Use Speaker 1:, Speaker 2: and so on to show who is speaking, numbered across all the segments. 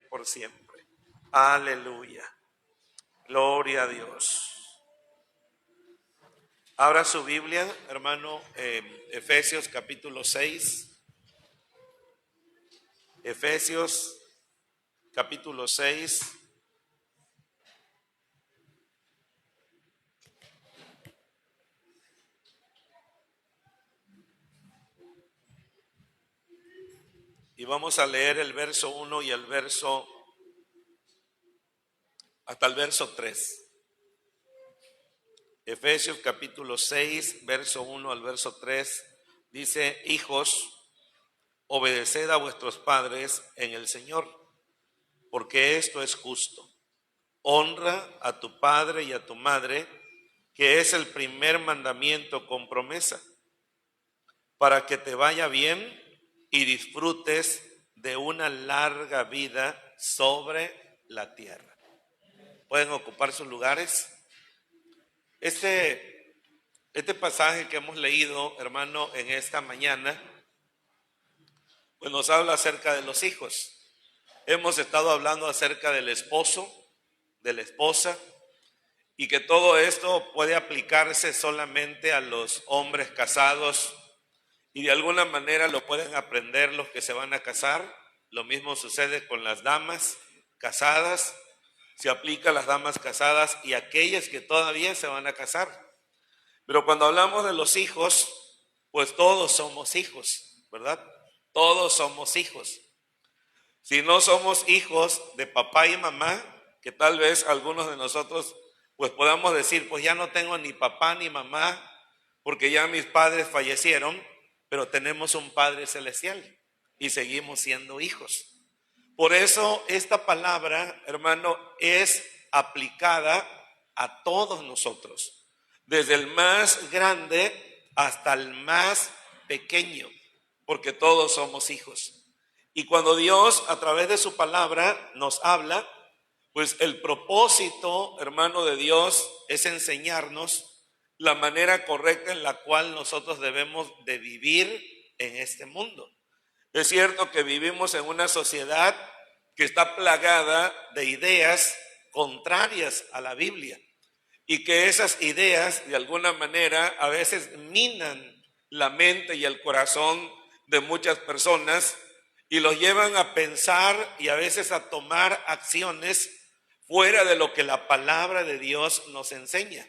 Speaker 1: por siempre. Aleluya. Gloria a Dios. Abra su Biblia, hermano, Efesios capítulo 6. Efesios capítulo 6. Y vamos a leer el verso 1 y hasta el verso 3. Efesios capítulo 6, verso 1 al verso 3, dice: hijos, obedeced a vuestros padres en el Señor, porque esto es justo. Honra a tu padre y a tu madre, que es el primer mandamiento con promesa, para que te vaya bien y disfrutes de una larga vida sobre la tierra. ¿Pueden ocupar sus lugares? Este pasaje que hemos leído, hermano, en esta mañana, pues nos habla acerca de los hijos. Hemos estado hablando acerca del esposo, de la esposa, y que todo esto puede aplicarse solamente a los hombres casados, y de alguna manera lo pueden aprender los que se van a casar. Lo mismo sucede con las damas casadas, se aplica a las damas casadas y a aquellas que todavía se van a casar. Pero cuando hablamos de los hijos, pues todos somos hijos, ¿verdad? Todos somos hijos. Si no somos hijos de papá y mamá, que tal vez algunos de nosotros pues podamos decir, pues ya no tengo ni papá ni mamá, porque ya mis padres fallecieron, pero tenemos un Padre celestial y seguimos siendo hijos. Por eso esta palabra, hermano, es aplicada a todos nosotros, desde el más grande hasta el más pequeño, porque todos somos hijos. Y cuando Dios a través de su palabra nos habla, pues el propósito, hermano, de Dios es enseñarnos la manera correcta en la cual nosotros debemos de vivir en este mundo. Es cierto que vivimos en una sociedad que está plagada de ideas contrarias a la Biblia y que esas ideas de alguna manera a veces minan la mente y el corazón de muchas personas y los llevan a pensar y a veces a tomar acciones fuera de lo que la palabra de Dios nos enseña.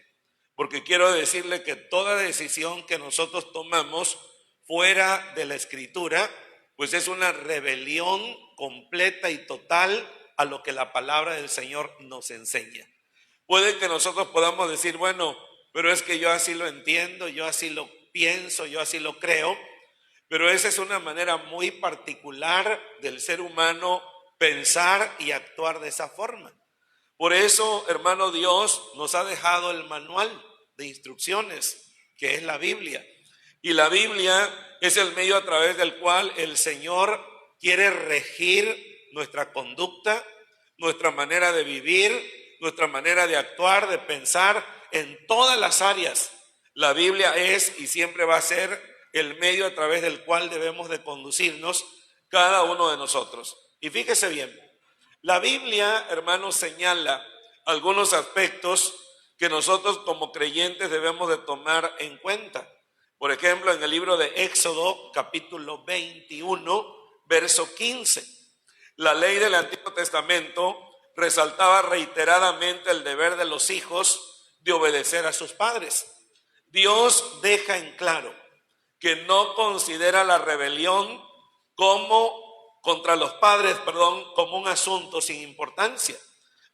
Speaker 1: Porque quiero decirle que toda decisión que nosotros tomamos fuera de la Escritura, pues es una rebelión completa y total a lo que la palabra del Señor nos enseña. Puede que nosotros podamos decir, bueno, pero es que yo así lo entiendo, yo así lo pienso, yo así lo creo, pero esa es una manera muy particular del ser humano pensar y actuar de esa forma. Por eso, hermano, Dios nos ha dejado el manual de instrucciones, que es la Biblia. Y la Biblia es el medio a través del cual el Señor quiere regir nuestra conducta, nuestra manera de vivir, nuestra manera de actuar, de pensar en todas las áreas. La Biblia es y siempre va a ser el medio a través del cual debemos de conducirnos cada uno de nosotros. Y fíjese bien, la Biblia, hermanos, señala algunos aspectos que nosotros como creyentes debemos de tomar en cuenta. Por ejemplo, en el libro de Éxodo, capítulo 21, verso 15. La ley del Antiguo Testamento resaltaba reiteradamente el deber de los hijos de obedecer a sus padres. Dios deja en claro que no considera la rebelión contra los padres, como un asunto sin importancia.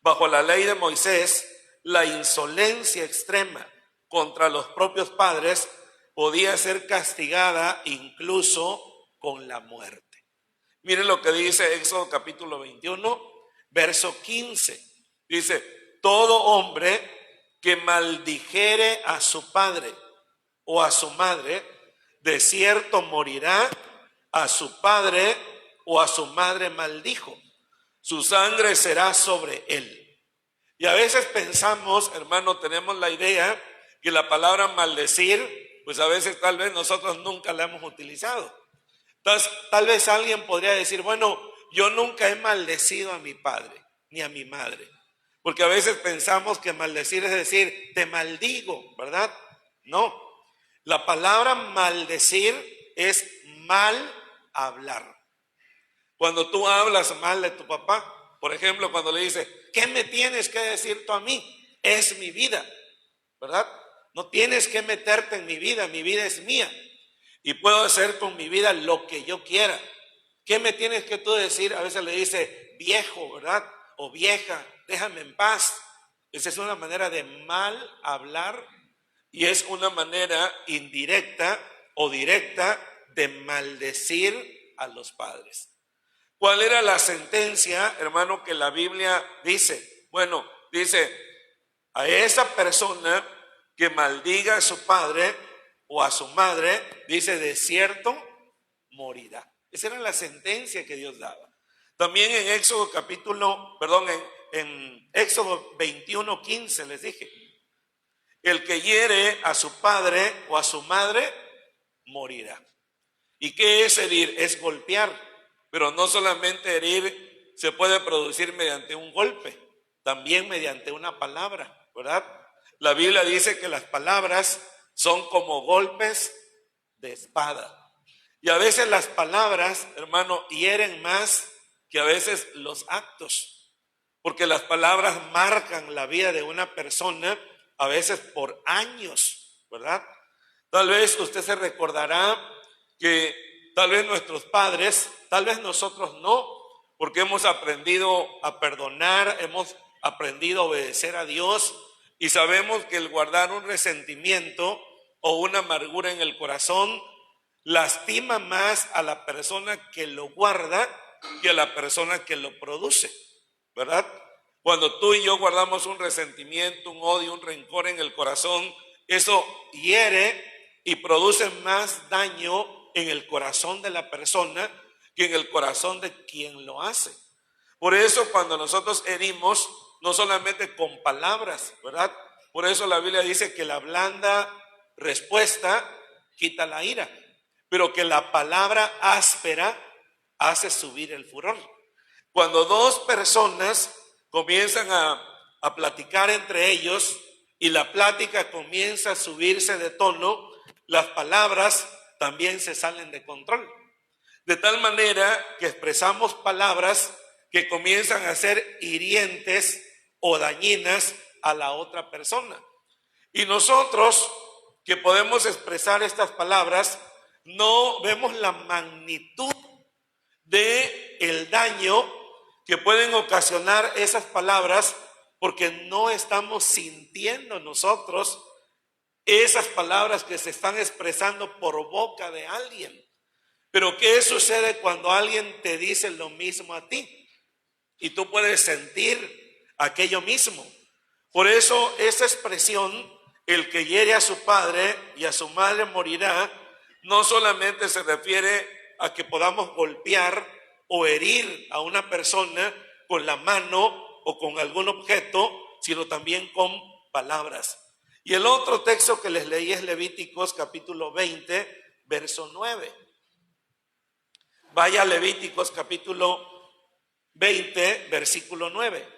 Speaker 1: Bajo la ley de Moisés, la insolencia extrema contra los propios padres podía ser castigada incluso con la muerte. Miren lo que dice Éxodo capítulo 21, verso 15. Dice, todo hombre que maldijere a su padre o a su madre, de cierto morirá. A su padre o a su madre maldijo, su sangre será sobre él. Y a veces pensamos, hermano, tenemos la idea que la palabra maldecir, pues a veces tal vez nosotros nunca la hemos utilizado. Entonces, tal vez alguien podría decir, bueno, yo nunca he maldecido a mi padre ni a mi madre. Porque a veces pensamos que maldecir es decir, te maldigo, ¿verdad? No. La palabra maldecir es mal hablar. Cuando tú hablas mal de tu papá, por ejemplo, cuando le dices, ¿qué me tienes que decir tú a mí? Es mi vida, ¿verdad? No tienes que meterte en mi vida es mía. Y puedo hacer con mi vida lo que yo quiera. ¿Qué me tienes que tú decir? A veces le dice viejo, ¿verdad? O vieja, déjame en paz. Esa es una manera de mal hablar y es una manera indirecta o directa de maldecir a los padres. ¿Cuál era la sentencia, hermano, que la Biblia dice? Bueno, dice, a esa persona que maldiga a su padre o a su madre, dice, de cierto morirá. Esa era la sentencia que Dios daba. También en Éxodo en Éxodo 21:15 les dije, el que hiere a su padre o a su madre, morirá. ¿Y qué es herir? Es golpear. Pero no solamente herir se puede producir mediante un golpe, también mediante una palabra, ¿verdad? La Biblia dice que las palabras son como golpes de espada. Y a veces las palabras, hermano, hieren más que a veces los actos. Porque las palabras marcan la vida de una persona a veces por años, ¿verdad? Tal vez usted se recordará que tal vez nuestros padres, tal vez nosotros no, porque hemos aprendido a perdonar, hemos aprendido a obedecer a Dios y sabemos que el guardar un resentimiento o una amargura en el corazón lastima más a la persona que lo guarda que a la persona que lo produce, ¿verdad? Cuando tú y yo guardamos un resentimiento, un odio, un rencor en el corazón, eso hiere y produce más daño en el corazón de la persona que en el corazón de quien lo hace. Por eso cuando nosotros herimos, no solamente con palabras, ¿verdad? Por eso la Biblia dice que la blanda respuesta quita la ira, pero que la palabra áspera hace subir el furor. Cuando dos personas comienzan a platicar entre ellos y la plática comienza a subirse de tono, las palabras también se salen de control. De tal manera que expresamos palabras que comienzan a ser hirientes o dañinas a la otra persona. Y nosotros que podemos expresar estas palabras, no vemos la magnitud de el daño que pueden ocasionar esas palabras porque no estamos sintiendo nosotros esas palabras que se están expresando por boca de alguien. Pero ¿qué sucede cuando alguien te dice lo mismo a ti? Y tú puedes sentir aquello mismo. Por eso esa expresión, el que hiere a su padre y a su madre morirá, no solamente se refiere a que podamos golpear o herir a una persona con la mano o con algún objeto, sino también con palabras. Y el otro texto que les leí es Levíticos capítulo 20, verso 9. Vaya a Levíticos capítulo 20, versículo 9.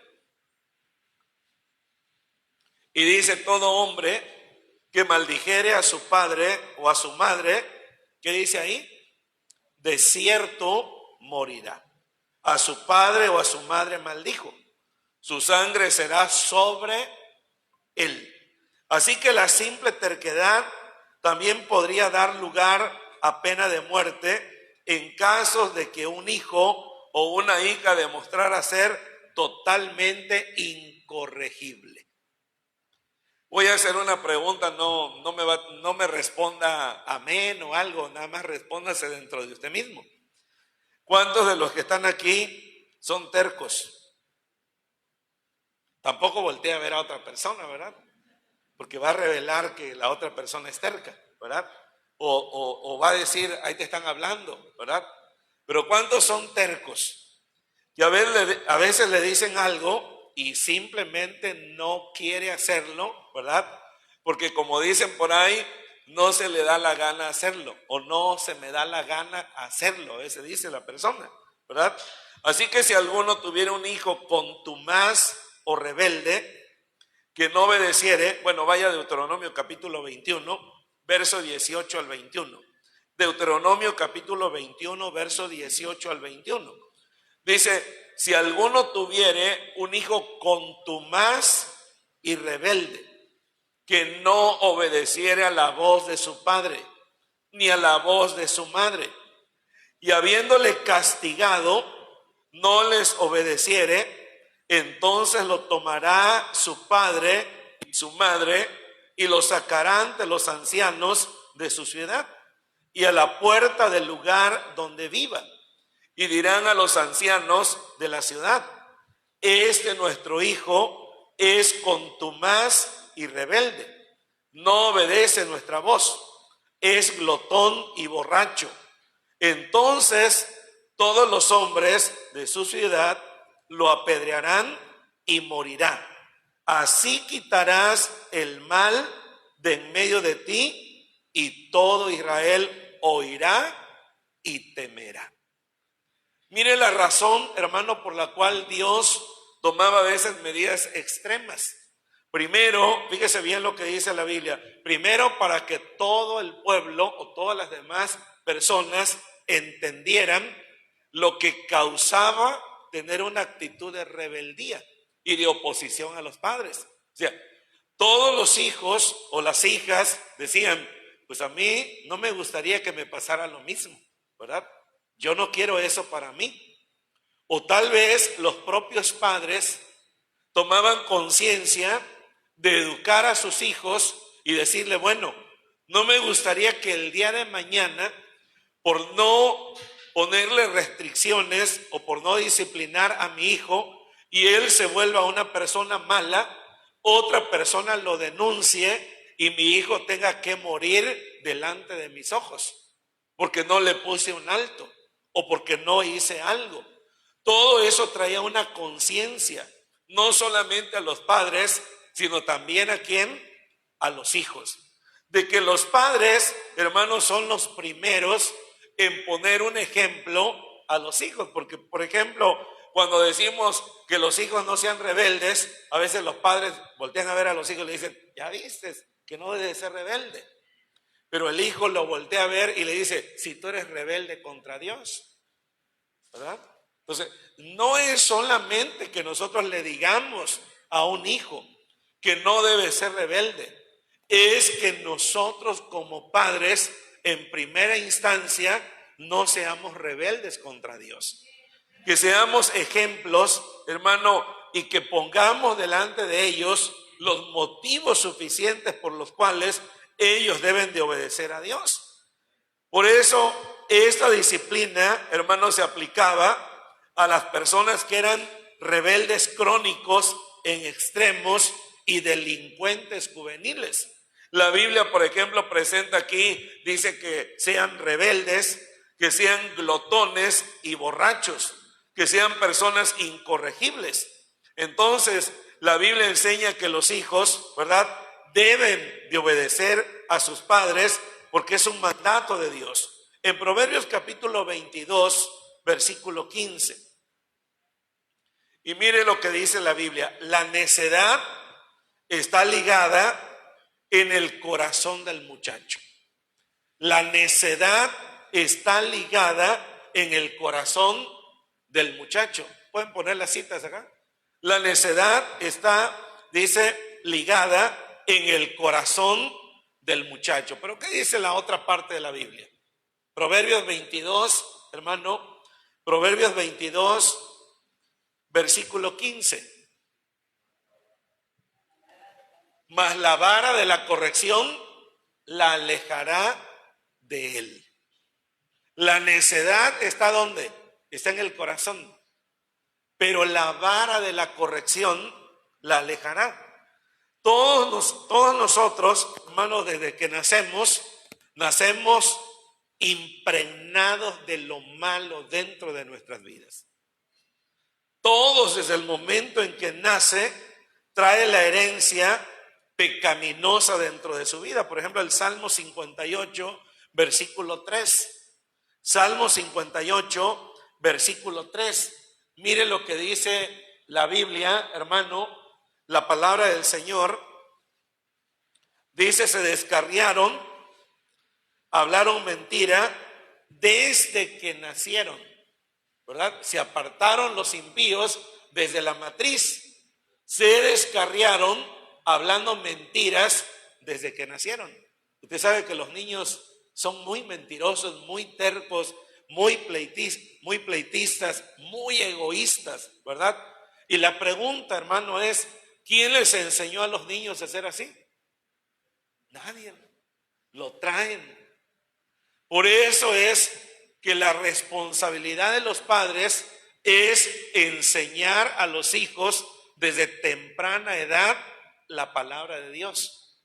Speaker 1: Y dice, todo hombre que maldijere a su padre o a su madre, ¿qué dice ahí? De cierto morirá. A su padre o a su madre maldijo. Su sangre será sobre él. Así que la simple terquedad también podría dar lugar a pena de muerte en casos de que un hijo o una hija demostrara ser totalmente incorregible. Voy a hacer una pregunta, no me responda amén o algo, nada más respóndase dentro de usted mismo. ¿Cuántos de los que están aquí son tercos? Tampoco voltea a ver a otra persona, ¿verdad? Porque va a revelar que la otra persona es terca, ¿verdad? O va a decir, ahí te están hablando, ¿verdad? Pero ¿cuántos son tercos? Y a veces le dicen algo y simplemente no quiere hacerlo, ¿verdad? Porque como dicen por ahí, no se le da la gana hacerlo, o no se me da la gana hacerlo, ese dice la persona, ¿verdad? Así que si alguno tuviera un hijo contumaz o rebelde, que no obedeciere, bueno, vaya a Deuteronomio capítulo 21, verso 18 al 21. Deuteronomio capítulo 21, verso 18 al 21. Dice, si alguno tuviere un hijo contumaz y rebelde, que no obedeciere a la voz de su padre, ni a la voz de su madre, y habiéndole castigado, no les obedeciere, entonces lo tomará su padre y su madre, y lo sacarán de los ancianos de su ciudad, y a la puerta del lugar donde viva, y dirán a los ancianos de la ciudad, este nuestro hijo es contumaz y rebelde, no obedece nuestra voz, es glotón y borracho. Entonces todos los hombres de su ciudad lo apedrearán y morirá. Así quitarás el mal de en medio de ti, y todo Israel oirá y temerá. Mire la razón, hermano, por la cual Dios tomaba a veces medidas extremas. Primero, fíjese bien lo que dice la Biblia, primero para que todo el pueblo o todas las demás personas entendieran lo que causaba tener una actitud de rebeldía y de oposición a los padres. O sea, todos los hijos o las hijas decían, pues a mí no me gustaría que me pasara lo mismo, ¿verdad? Yo no quiero eso para mí. O tal vez los propios padres tomaban conciencia de educar a sus hijos y decirle, bueno, no me gustaría que el día de mañana, por no ponerle restricciones o por no disciplinar a mi hijo y él se vuelva una persona mala, otra persona lo denuncie y mi hijo tenga que morir delante de mis ojos porque no le puse un alto o porque no hice algo. Todo eso traía una conciencia, no solamente a los padres, sino también a quién, a los hijos. De que los padres, hermanos, son los primeros en poner un ejemplo a los hijos. Porque, por ejemplo, cuando decimos que los hijos no sean rebeldes, a veces los padres voltean a ver a los hijos y le dicen, ya viste que no debe ser rebelde. Pero el hijo lo voltea a ver y le dice, si tú eres rebelde contra Dios, ¿verdad? Entonces, no es solamente que nosotros le digamos a un hijo que no debe ser rebelde, es que nosotros como padres, en primera instancia, no seamos rebeldes contra Dios. Que seamos ejemplos, hermano, y que pongamos delante de ellos los motivos suficientes por los cuales ellos deben de obedecer a Dios. Por eso, esta disciplina, hermano, se aplicaba a las personas que eran rebeldes crónicos en extremos y delincuentes juveniles. La Biblia, por ejemplo, presenta aquí, dice que sean rebeldes, que sean glotones y borrachos, que sean personas incorregibles. Entonces, la Biblia enseña que los hijos, ¿verdad?, deben de obedecer a sus padres porque es un mandato de Dios. En Proverbios capítulo 22, versículo 15. Y mire lo que dice la Biblia, la necedad está ligada en el corazón del muchacho. La necedad está ligada en el corazón del muchacho. ¿Pueden poner las citas acá? La necedad está, dice, ligada en el corazón del muchacho. Pero ¿qué dice la otra parte de la Biblia? Proverbios 22, hermano, Proverbios 22, versículo 15. Mas la vara de la corrección la alejará de él. La necedad está ¿dónde? Está en el corazón. Pero la vara de la corrección la alejará. Todos nosotros, hermanos, desde que nacemos impregnados de lo malo dentro de nuestras vidas. Todos desde el momento en que nace, trae la herencia pecaminosa dentro de su vida. Por ejemplo, el Salmo 58, versículo 3. Salmo 58, versículo 3. Mire lo que dice la Biblia, hermano, la palabra del Señor. Dice, se descarriaron, hablaron mentira desde que nacieron, ¿verdad? Se apartaron los impíos desde la matriz. Se descarriaron hablando mentiras desde que nacieron. Usted sabe que los niños son muy mentirosos, muy tercos, muy pleitistas, muy egoístas, ¿verdad? Y la pregunta, hermano, es, ¿quién les enseñó a los niños a ser así? Nadie. Lo traen. Por eso es que la responsabilidad de los padres es enseñar a los hijos desde temprana edad la palabra de Dios,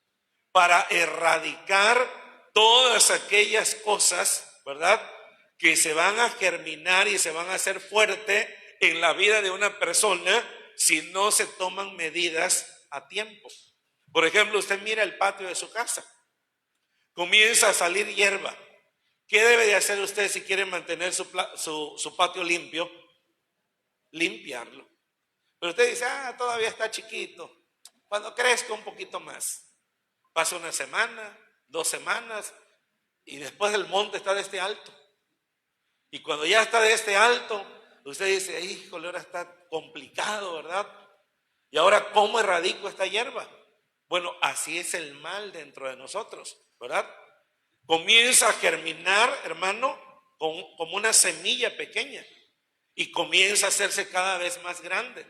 Speaker 1: para erradicar todas aquellas cosas, ¿verdad?, que se van a germinar y se van a hacer fuerte en la vida de una persona si no se toman medidas a tiempo. Por ejemplo, usted mira el patio de su casa, comienza a salir hierba. ¿Qué debe de hacer usted si quiere mantener su patio limpio? Limpiarlo. Pero usted dice, todavía está chiquito. Cuando crezca un poquito más, pasa una semana, 2 semanas, y después el monte está de este alto. Y cuando ya está de este alto, usted dice, híjole, ahora está complicado, ¿verdad? Y ahora, ¿cómo erradico esta hierba? Bueno, así es el mal dentro de nosotros, ¿verdad? Comienza a germinar, hermano, como una semilla pequeña, y comienza a hacerse cada vez más grande.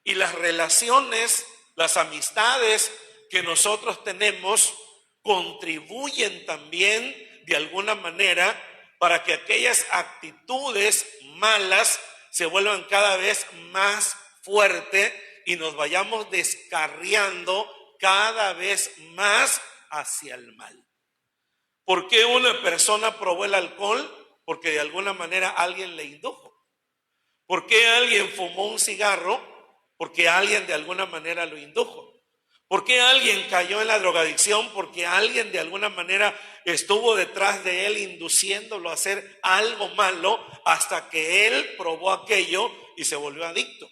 Speaker 1: Y las relaciones, las amistades que nosotros tenemos contribuyen también de alguna manera para que aquellas actitudes malas se vuelvan cada vez más fuertes y nos vayamos descarriando cada vez más hacia el mal. ¿Por qué una persona probó el alcohol? Porque de alguna manera alguien le indujo. ¿Por qué alguien fumó un cigarro? Porque alguien de alguna manera lo indujo. ¿Por qué alguien cayó en la drogadicción? Porque alguien de alguna manera estuvo detrás de él induciéndolo a hacer algo malo hasta que él probó aquello y se volvió adicto.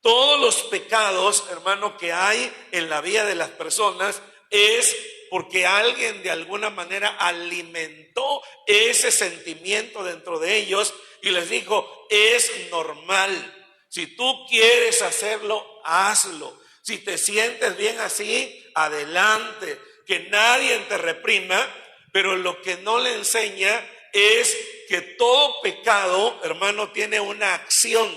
Speaker 1: Todos los pecados, hermano, que hay en la vida de las personas es porque alguien de alguna manera alimentó ese sentimiento dentro de ellos y les dijo, es normal. Si tú quieres hacerlo, hazlo. Si te sientes bien así, adelante. Que nadie te reprima, pero lo que no le enseña es que todo pecado, hermano, tiene una acción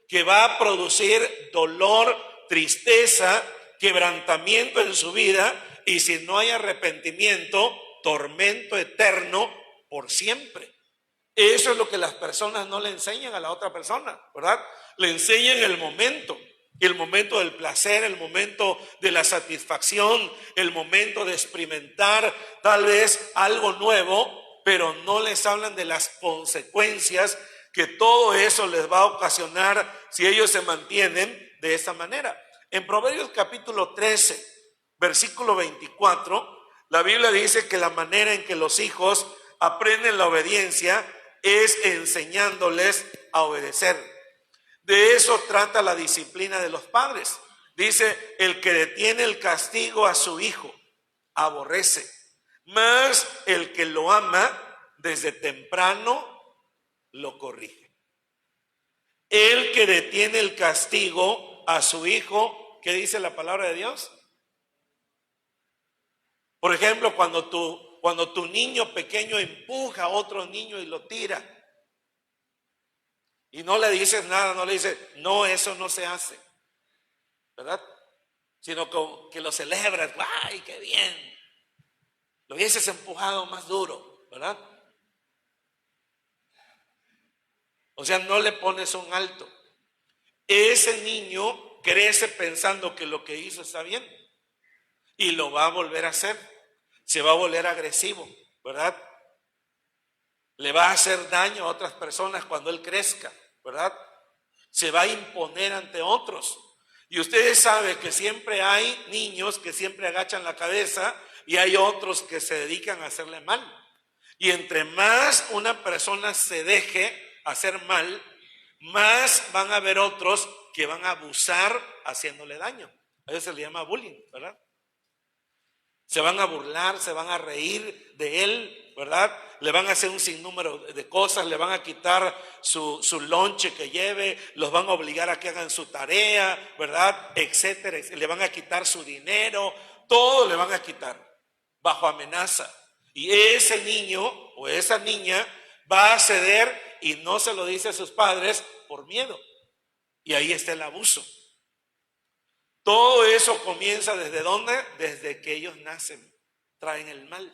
Speaker 1: que va a producir dolor, tristeza, quebrantamiento en su vida, y si no hay arrepentimiento, tormento eterno por siempre. Eso es lo que las personas no le enseñan a la otra persona, ¿verdad? Le enseñan el momento del placer, el momento de la satisfacción, el momento de experimentar tal vez algo nuevo, pero no les hablan de las consecuencias que todo eso les va a ocasionar si ellos se mantienen de esa manera. En Proverbios capítulo 13, versículo 24, la Biblia dice que la manera en que los hijos aprenden la obediencia es enseñándoles a obedecer. De eso trata la disciplina de los padres. Dice, el que detiene el castigo a su hijo, aborrece. Mas el que lo ama, desde temprano lo corrige. El que detiene el castigo a su hijo, ¿qué dice la palabra de Dios? Por ejemplo, cuando tu niño pequeño empuja a otro niño y lo tira, y no le dices nada, no le dices, no, eso no se hace, ¿verdad? Sino que lo celebras, ¡ay, qué bien! Lo hubieses empujado más duro, ¿verdad? O sea, no le pones un alto. Ese niño crece pensando que lo que hizo está bien y lo va a volver a hacer. Se va a volver agresivo, ¿verdad? Le va a hacer daño a otras personas cuando él crezca, ¿verdad? Se va a imponer ante otros. Y ustedes saben que siempre hay niños que siempre agachan la cabeza y hay otros que se dedican a hacerle mal. Y entre más una persona se deje hacer mal, más van a haber otros que van a abusar haciéndole daño. A eso se le llama bullying, ¿verdad? Se van a burlar, se van a reír de él, ¿verdad? Le van a hacer un sinnúmero de cosas, le van a quitar su lonche que lleve, los van a obligar a que hagan su tarea, ¿verdad? Etcétera. Le van a quitar su dinero, todo le van a quitar bajo amenaza. Y ese niño o esa niña va a ceder y no se lo dice a sus padres por miedo. Y ahí está el abuso. Todo eso comienza ¿desde dónde? Desde que ellos nacen, traen el mal.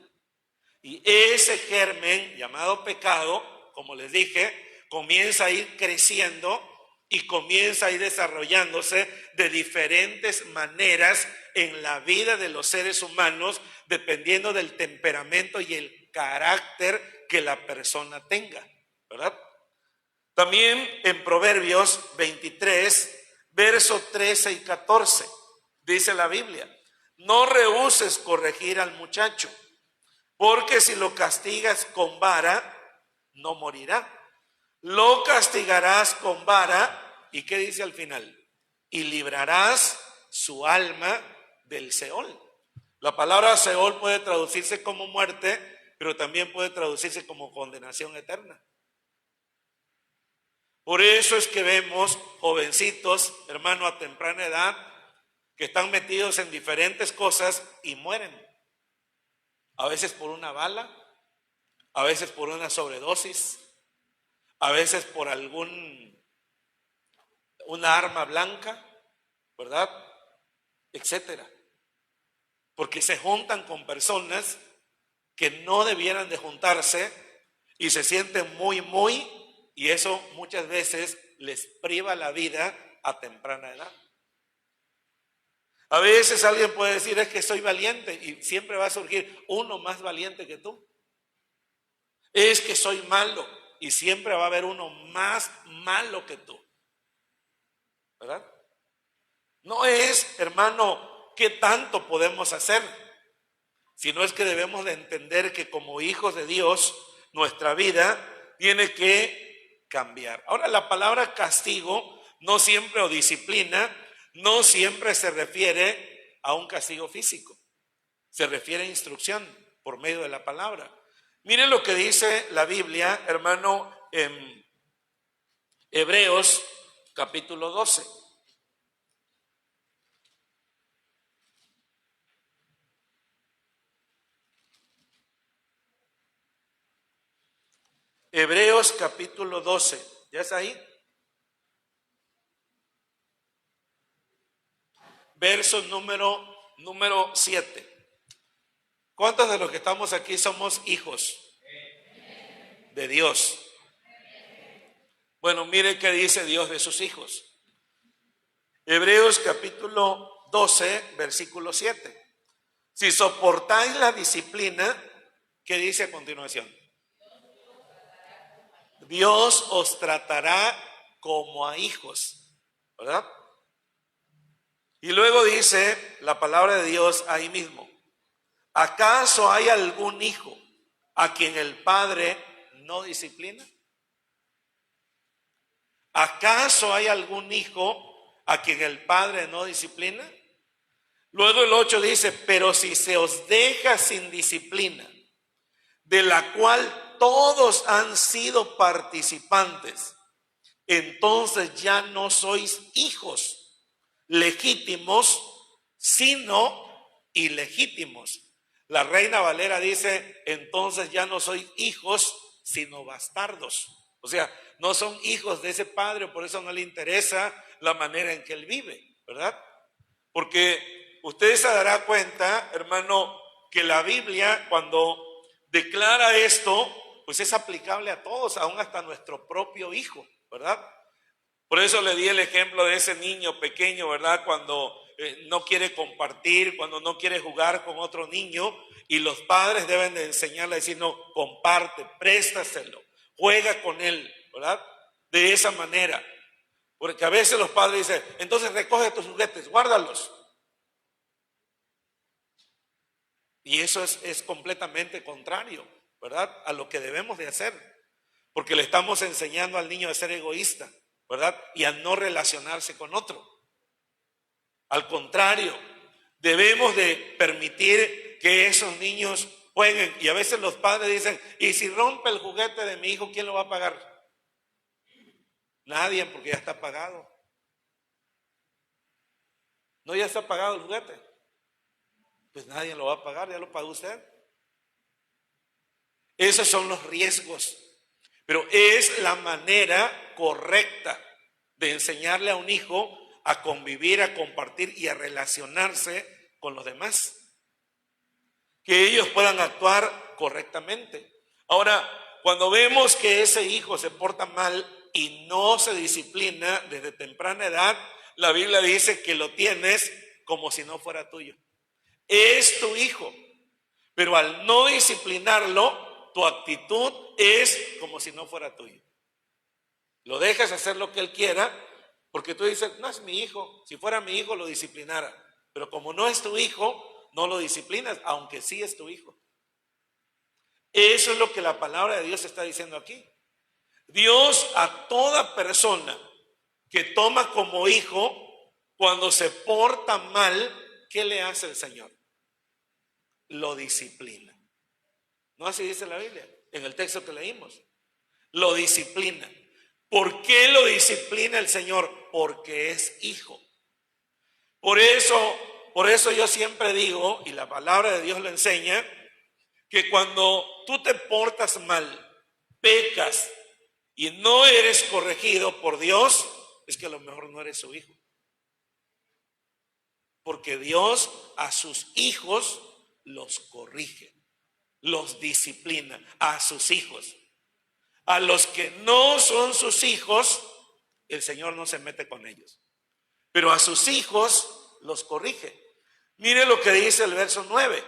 Speaker 1: Y ese germen llamado pecado, como les dije, comienza a ir creciendo y comienza a ir desarrollándose de diferentes maneras en la vida de los seres humanos, dependiendo del temperamento y el carácter que la persona tenga, ¿verdad? También en Proverbios 23, versos 13 y 14, dice la Biblia: no rehúses corregir al muchacho, porque si lo castigas con vara, no morirá. Lo castigarás con vara, ¿y qué dice al final? Y librarás su alma del Seol. La palabra Seol puede traducirse como muerte, pero también puede traducirse como condenación eterna. Por eso es que vemos jovencitos, hermano, a temprana edad, que están metidos en diferentes cosas y mueren. A veces por una bala, a veces por una sobredosis, a veces por una arma blanca, ¿verdad? Etcétera. Porque se juntan con personas que no debieran de juntarse y se sienten muy, y eso muchas veces les priva la vida a temprana edad. A veces alguien puede decir: es que soy valiente, y siempre va a surgir uno más valiente que tú. Es que soy malo, y siempre va a haber uno más malo que tú, ¿verdad? No es, hermano, qué tanto podemos hacer, sino es que debemos de entender que como hijos de Dios, nuestra vida tiene que cambiar. Ahora, la palabra castigo no siempre, o disciplina, no siempre se refiere a un castigo físico. Se refiere a instrucción por medio de la palabra. Miren lo que dice la Biblia, hermano, en Hebreos capítulo 12. Hebreos capítulo 12. ¿Ya está ahí? Verso número 7. ¿Cuántos de los que estamos aquí somos hijos de Dios? Bueno, mire qué dice Dios de sus hijos. Hebreos capítulo 12, versículo 7. Si soportáis la disciplina, ¿qué dice a continuación? Dios os tratará como a hijos, ¿verdad? Y luego dice la palabra de Dios ahí mismo: ¿acaso hay algún hijo a quien el padre no disciplina? ¿Acaso hay algún hijo a quien el padre no disciplina? Luego el 8 dice: pero si se os deja sin disciplina, de la cual todos han sido participantes, entonces ya no sois hijos legítimos, sino ilegítimos. La Reina Valera dice: entonces ya no sois hijos, sino bastardos. O sea, no son hijos de ese padre, por eso no le interesa la manera en que él vive, ¿verdad? Porque usted se dará cuenta, hermano, que la Biblia, cuando declara esto, pues es aplicable a todos, aún hasta nuestro propio hijo, ¿verdad? Por eso le di el ejemplo de ese niño pequeño, ¿verdad? Cuando no quiere compartir, cuando no quiere jugar con otro niño, y los padres deben de enseñarle a decir: no, comparte, préstaselo, juega con él, ¿verdad? De esa manera. Porque a veces los padres dicen: entonces recoge tus juguetes, guárdalos. Y eso es completamente contrario, ¿verdad? A lo que debemos de hacer. Porque le estamos enseñando al niño a ser egoísta. ¿verdad? Y a no relacionarse con otro. Al contrario, debemos de permitir que esos niños jueguen. Y a veces los padres dicen, ¿y si rompe el juguete de mi hijo, quién lo va a pagar? Nadie, porque ya está pagado. ¿No ya está pagado el juguete? Pues nadie lo va a pagar, ya lo pagó usted. Esos son los riesgos. Pero es la manera correcta de enseñarle a un hijo a convivir, a compartir y a relacionarse con los demás. Que ellos puedan actuar correctamente. Ahora, cuando vemos que ese hijo se porta mal y no se disciplina desde temprana edad, la Biblia dice que lo tienes como si no fuera tuyo. Es tu hijo, pero al no disciplinarlo, tu actitud es como si no fuera tuyo. Lo dejas hacer lo que él quiera, porque tú dices, no es mi hijo, si fuera mi hijo lo disciplinara, pero como no es tu hijo, no lo disciplinas, aunque sí es tu hijo. Eso es lo que la palabra de Dios está diciendo aquí. Dios a toda persona que toma como hijo, cuando se porta mal, ¿qué le hace el Señor? Lo disciplina. ¿No así dice la Biblia? En el texto que leímos. Lo disciplina. ¿Por qué lo disciplina el Señor? Porque es hijo. Por eso yo siempre digo, y la palabra de Dios lo enseña, que cuando tú te portas mal, pecas y no eres corregido por Dios, es que a lo mejor no eres su hijo. Porque Dios a sus hijos los corrige, los disciplina, a sus hijos. A los que no son sus hijos, el Señor no se mete con ellos. Pero a sus hijos los corrige. Mire lo que dice el verso 9.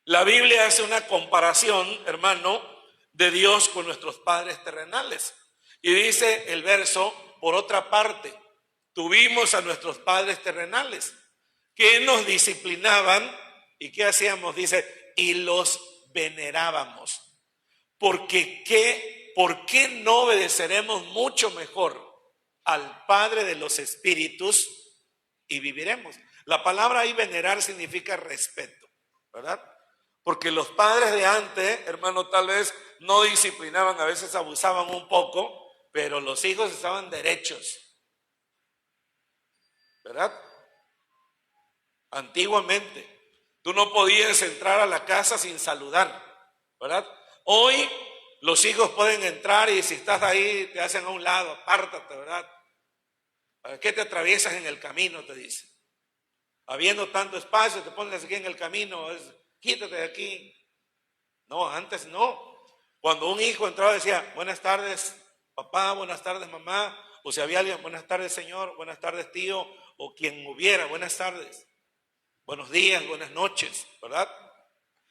Speaker 1: La Biblia hace una comparación, hermano, de Dios con nuestros padres terrenales. Y dice el verso, por otra parte, tuvimos a nuestros padres terrenales que nos disciplinaban y ¿qué hacíamos? Dice, y los venerábamos. Porque ¿por qué no obedeceremos mucho mejor al Padre de los Espíritus y viviremos? La palabra ahí venerar significa respeto, ¿verdad? Porque los padres de antes, hermano, tal vez no disciplinaban, a veces abusaban un poco, pero los hijos estaban derechos, ¿verdad? Antiguamente, tú no podías entrar a la casa sin saludar, ¿verdad? Hoy los hijos pueden entrar y si estás ahí te hacen a un lado, apártate, ¿verdad? ¿Para qué te atraviesas en el camino? Te dice. Habiendo tanto espacio, te pones aquí en el camino, quítate de aquí. No, antes no. Cuando un hijo entraba decía, buenas tardes papá, buenas tardes mamá, o si había alguien, buenas tardes señor, buenas tardes tío, o quien hubiera, buenas tardes, buenos días, buenas noches, ¿verdad?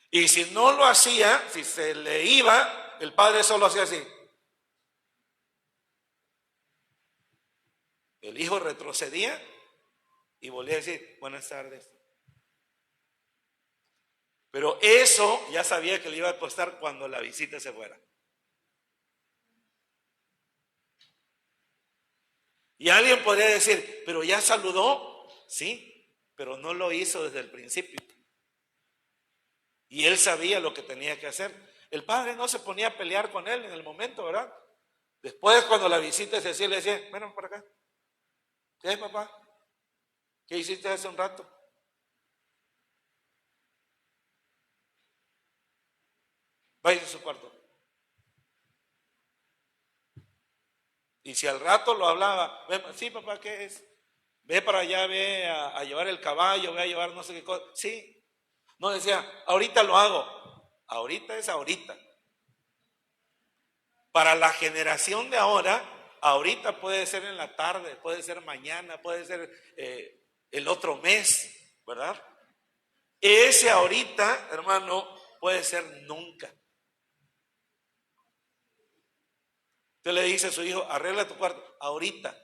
Speaker 1: Y si no lo hacía, si se le iba, el padre solo hacía así. El hijo retrocedía y volvía a decir, buenas tardes. Pero eso ya sabía que le iba a costar cuando la visita se fuera. Y alguien podría decir, pero ya saludó, sí, pero no lo hizo desde el principio. Y él sabía lo que tenía que hacer. El padre no se ponía a pelear con él en el momento, ¿verdad? Después cuando la visita se hacía, le decía, ven por acá. ¿Qué es, papá? ¿Qué hiciste hace un rato? Vaya a su cuarto. Y si al rato lo hablaba, sí, papá, ¿qué es? Ve para allá, ve a llevar el caballo, ve a llevar no sé qué cosa. Sí. No decía, ahorita lo hago. Ahorita es ahorita. Para la generación de ahora, ahorita puede ser en la tarde, puede ser mañana, puede ser el otro mes, ¿verdad? Ese ahorita, hermano, puede ser nunca. Usted le dice a su hijo, arregla tu cuarto, ahorita.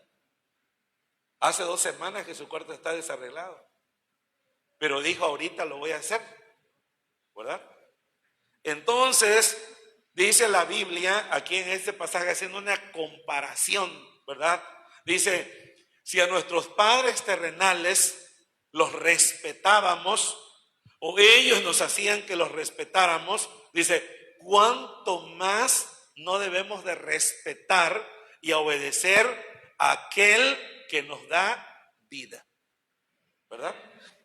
Speaker 1: Hace 2 semanas que su cuarto está desarreglado. Pero dijo, ahorita lo voy a hacer, ¿verdad? Entonces, Dice la Biblia, aquí en este pasaje, haciendo una comparación, ¿verdad? Dice, si a nuestros padres terrenales los respetábamos, o ellos nos hacían que los respetáramos, dice, ¿cuánto más no debemos de respetar y obedecer a aquel que nos da vida? ¿Verdad?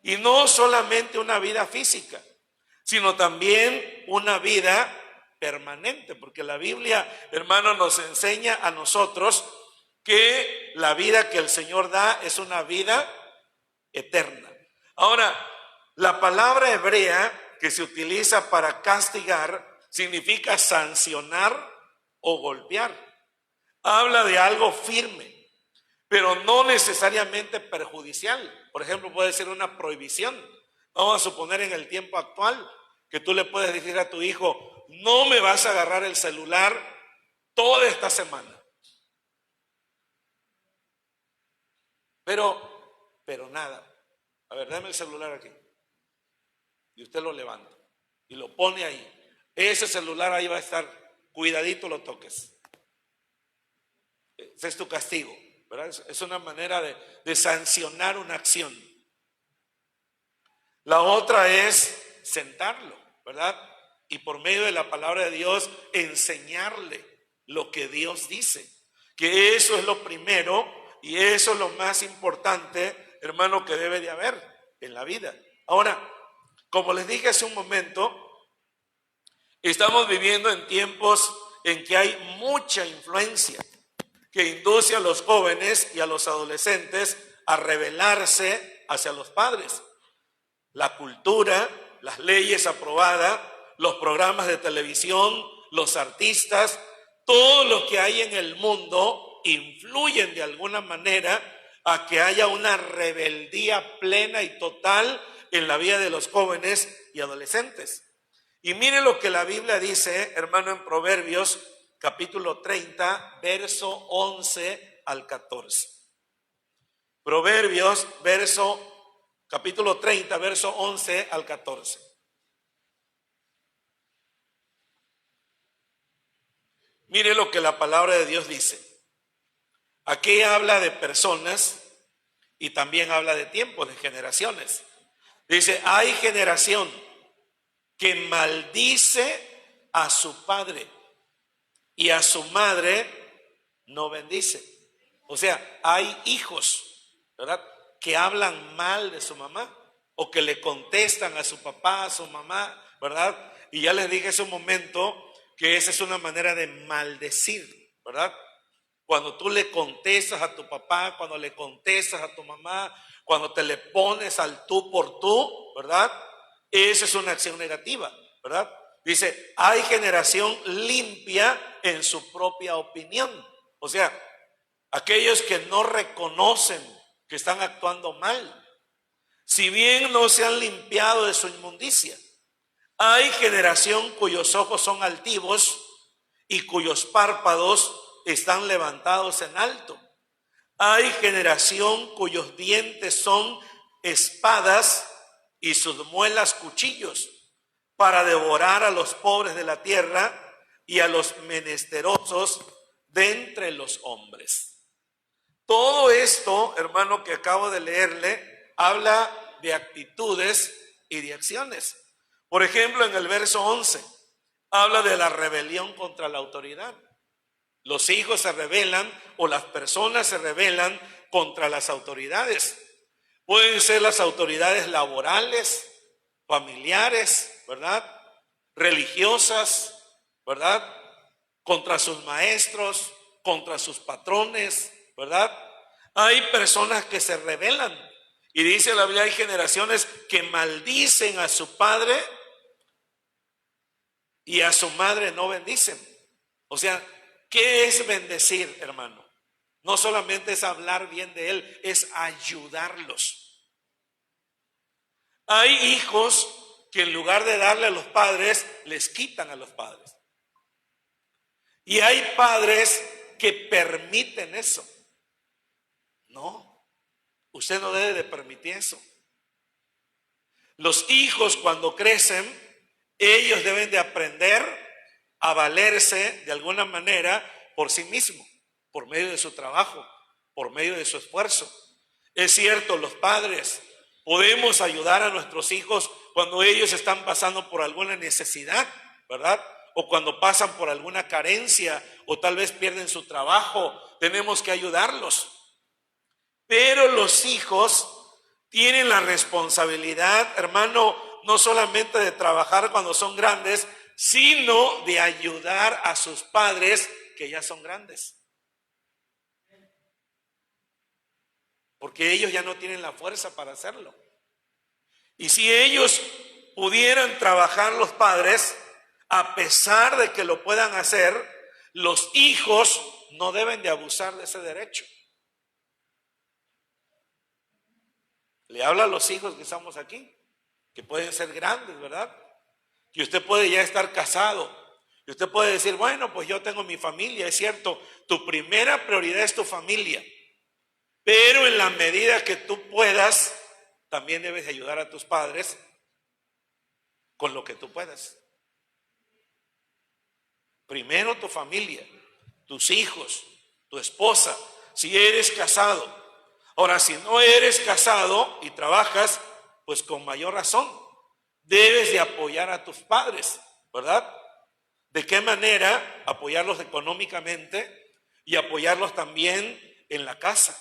Speaker 1: Y no solamente una vida física, sino también una vida permanente, porque la Biblia, hermano, nos enseña a nosotros que la vida que el Señor da es una vida eterna. Ahora, la palabra hebrea que se utiliza para castigar significa sancionar o golpear. Habla de algo firme, pero no necesariamente perjudicial. Por ejemplo, puede ser una prohibición. Vamos a suponer en el tiempo actual que tú le puedes decir a tu hijo, no me vas a agarrar el celular toda esta semana. Pero nada. A ver, dame el celular aquí. Y usted lo levanta y lo pone ahí. Ese celular ahí va a estar, cuidadito lo toques. Ese es tu castigo, ¿verdad? Es una manera de sancionar una acción. La otra es sentarlo, ¿verdad? Y por medio de la palabra de Dios enseñarle lo que Dios dice. Que eso es lo primero y eso es lo más importante, hermano, que debe de haber en la vida. Ahora, como les dije hace un momento, estamos viviendo en tiempos en que hay mucha influencia que induce a los jóvenes y a los adolescentes a rebelarse hacia los padres. La cultura, las leyes aprobadas, los programas de televisión, los artistas, todo lo que hay en el mundo influyen de alguna manera a que haya una rebeldía plena y total en la vida de los jóvenes y adolescentes. Y mire lo que la Biblia dice, hermano, en Proverbios capítulo 30, verso 11 al 14. Proverbios, capítulo 30, verso 11 al 14. Mire lo que la palabra de Dios dice. Aquí habla de personas y también habla de tiempos, de generaciones. Dice, hay generación que maldice a su padre y a su madre no bendice. O sea, hay hijos, ¿verdad?, que hablan mal de su mamá o que le contestan a su papá, a su mamá, ¿verdad? Y ya les dije hace un momento que esa es una manera de maldecir, ¿verdad? Cuando tú le contestas a tu papá, cuando le contestas a tu mamá, cuando te le pones al tú por tú, ¿verdad? Esa es una acción negativa, ¿verdad? Dice, hay generación limpia en su propia opinión. O sea, aquellos que no reconocen que están actuando mal, si bien no se han limpiado de su inmundicia. Hay generación cuyos ojos son altivos y cuyos párpados están levantados en alto. Hay generación cuyos dientes son espadas y sus muelas cuchillos para devorar a los pobres de la tierra y a los menesterosos de entre los hombres. Todo esto, hermano, que acabo de leerle, habla de actitudes y de acciones. Por ejemplo, en el verso 11, habla de la rebelión contra la autoridad. Los hijos se rebelan o las personas se rebelan contra las autoridades. Pueden ser las autoridades laborales, familiares, ¿verdad?, religiosas, ¿verdad?, contra sus maestros, contra sus patrones, ¿verdad? Hay personas que se rebelan y dice la Biblia, hay generaciones que maldicen a su padre y a su madre no bendicen. O sea, ¿qué es bendecir, hermano? No solamente es hablar bien de él, es ayudarlos. Hay hijos que en lugar de darle a los padres, les quitan a los padres. Y hay padres que permiten eso. No, usted no debe de permitir eso. Los hijos cuando crecen, ellos deben de aprender a valerse de alguna manera por sí mismo, por medio de su trabajo, por medio de su esfuerzo. Es cierto, los padres podemos ayudar a nuestros hijos cuando ellos están pasando por alguna necesidad, ¿verdad? O cuando pasan por alguna carencia, o tal vez pierden su trabajo, tenemos que ayudarlos. Pero los hijos tienen la responsabilidad, hermano, no solamente de trabajar cuando son grandes, sino de ayudar a sus padres que ya son grandes. Porque ellos ya no tienen la fuerza para hacerlo. Y si ellos pudieran trabajar los padres, a pesar de que lo puedan hacer, los hijos no deben de abusar de ese derecho. Le habla a los hijos que estamos aquí, que pueden ser grandes, ¿verdad? Que usted puede ya estar casado. Y usted puede decir, bueno, pues yo tengo mi familia. Es cierto, tu primera prioridad es tu familia. Pero en la medida que tú puedas, también debes ayudar a tus padres con lo que tú puedas. Primero tu familia, tus hijos, tu esposa, si eres casado. Ahora, si no eres casado y trabajas, pues con mayor razón, debes de apoyar a tus padres, ¿verdad? ¿De qué manera? Apoyarlos económicamente y apoyarlos también en la casa.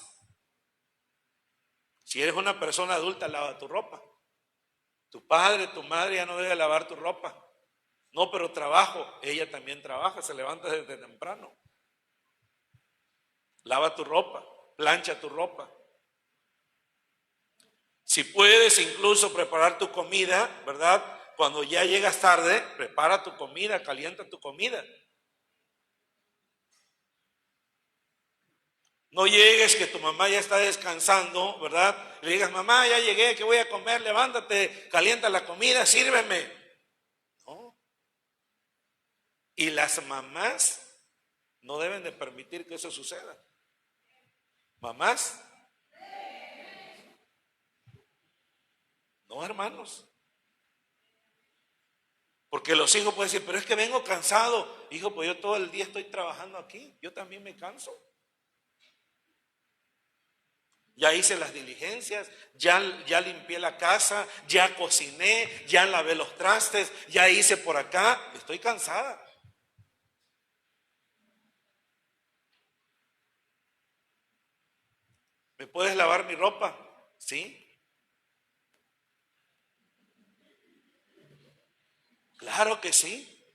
Speaker 1: Si eres una persona adulta, lava tu ropa. Tu padre, tu madre ya no debe lavar tu ropa. No, pero trabajo. Ella también trabaja, se levanta desde temprano. Lava tu ropa, plancha tu ropa. Si puedes incluso preparar tu comida, ¿verdad? Cuando ya llegas tarde, prepara tu comida, calienta tu comida. No llegues que tu mamá ya está descansando, ¿verdad? Le digas, mamá, ya llegué, ¿qué voy a comer? Levántate, calienta la comida, sírveme. No. Y las mamás no deben de permitir que eso suceda. ¿Mamás? No, hermanos. Porque los hijos pueden decir, pero es que vengo cansado. Hijo, pues yo todo el día estoy trabajando aquí. Yo también me canso. Ya hice las diligencias, ya limpié la casa, ya cociné, ya lavé los trastes, ya hice por acá. Estoy cansada. ¿Me puedes lavar mi ropa? Sí. Claro que sí.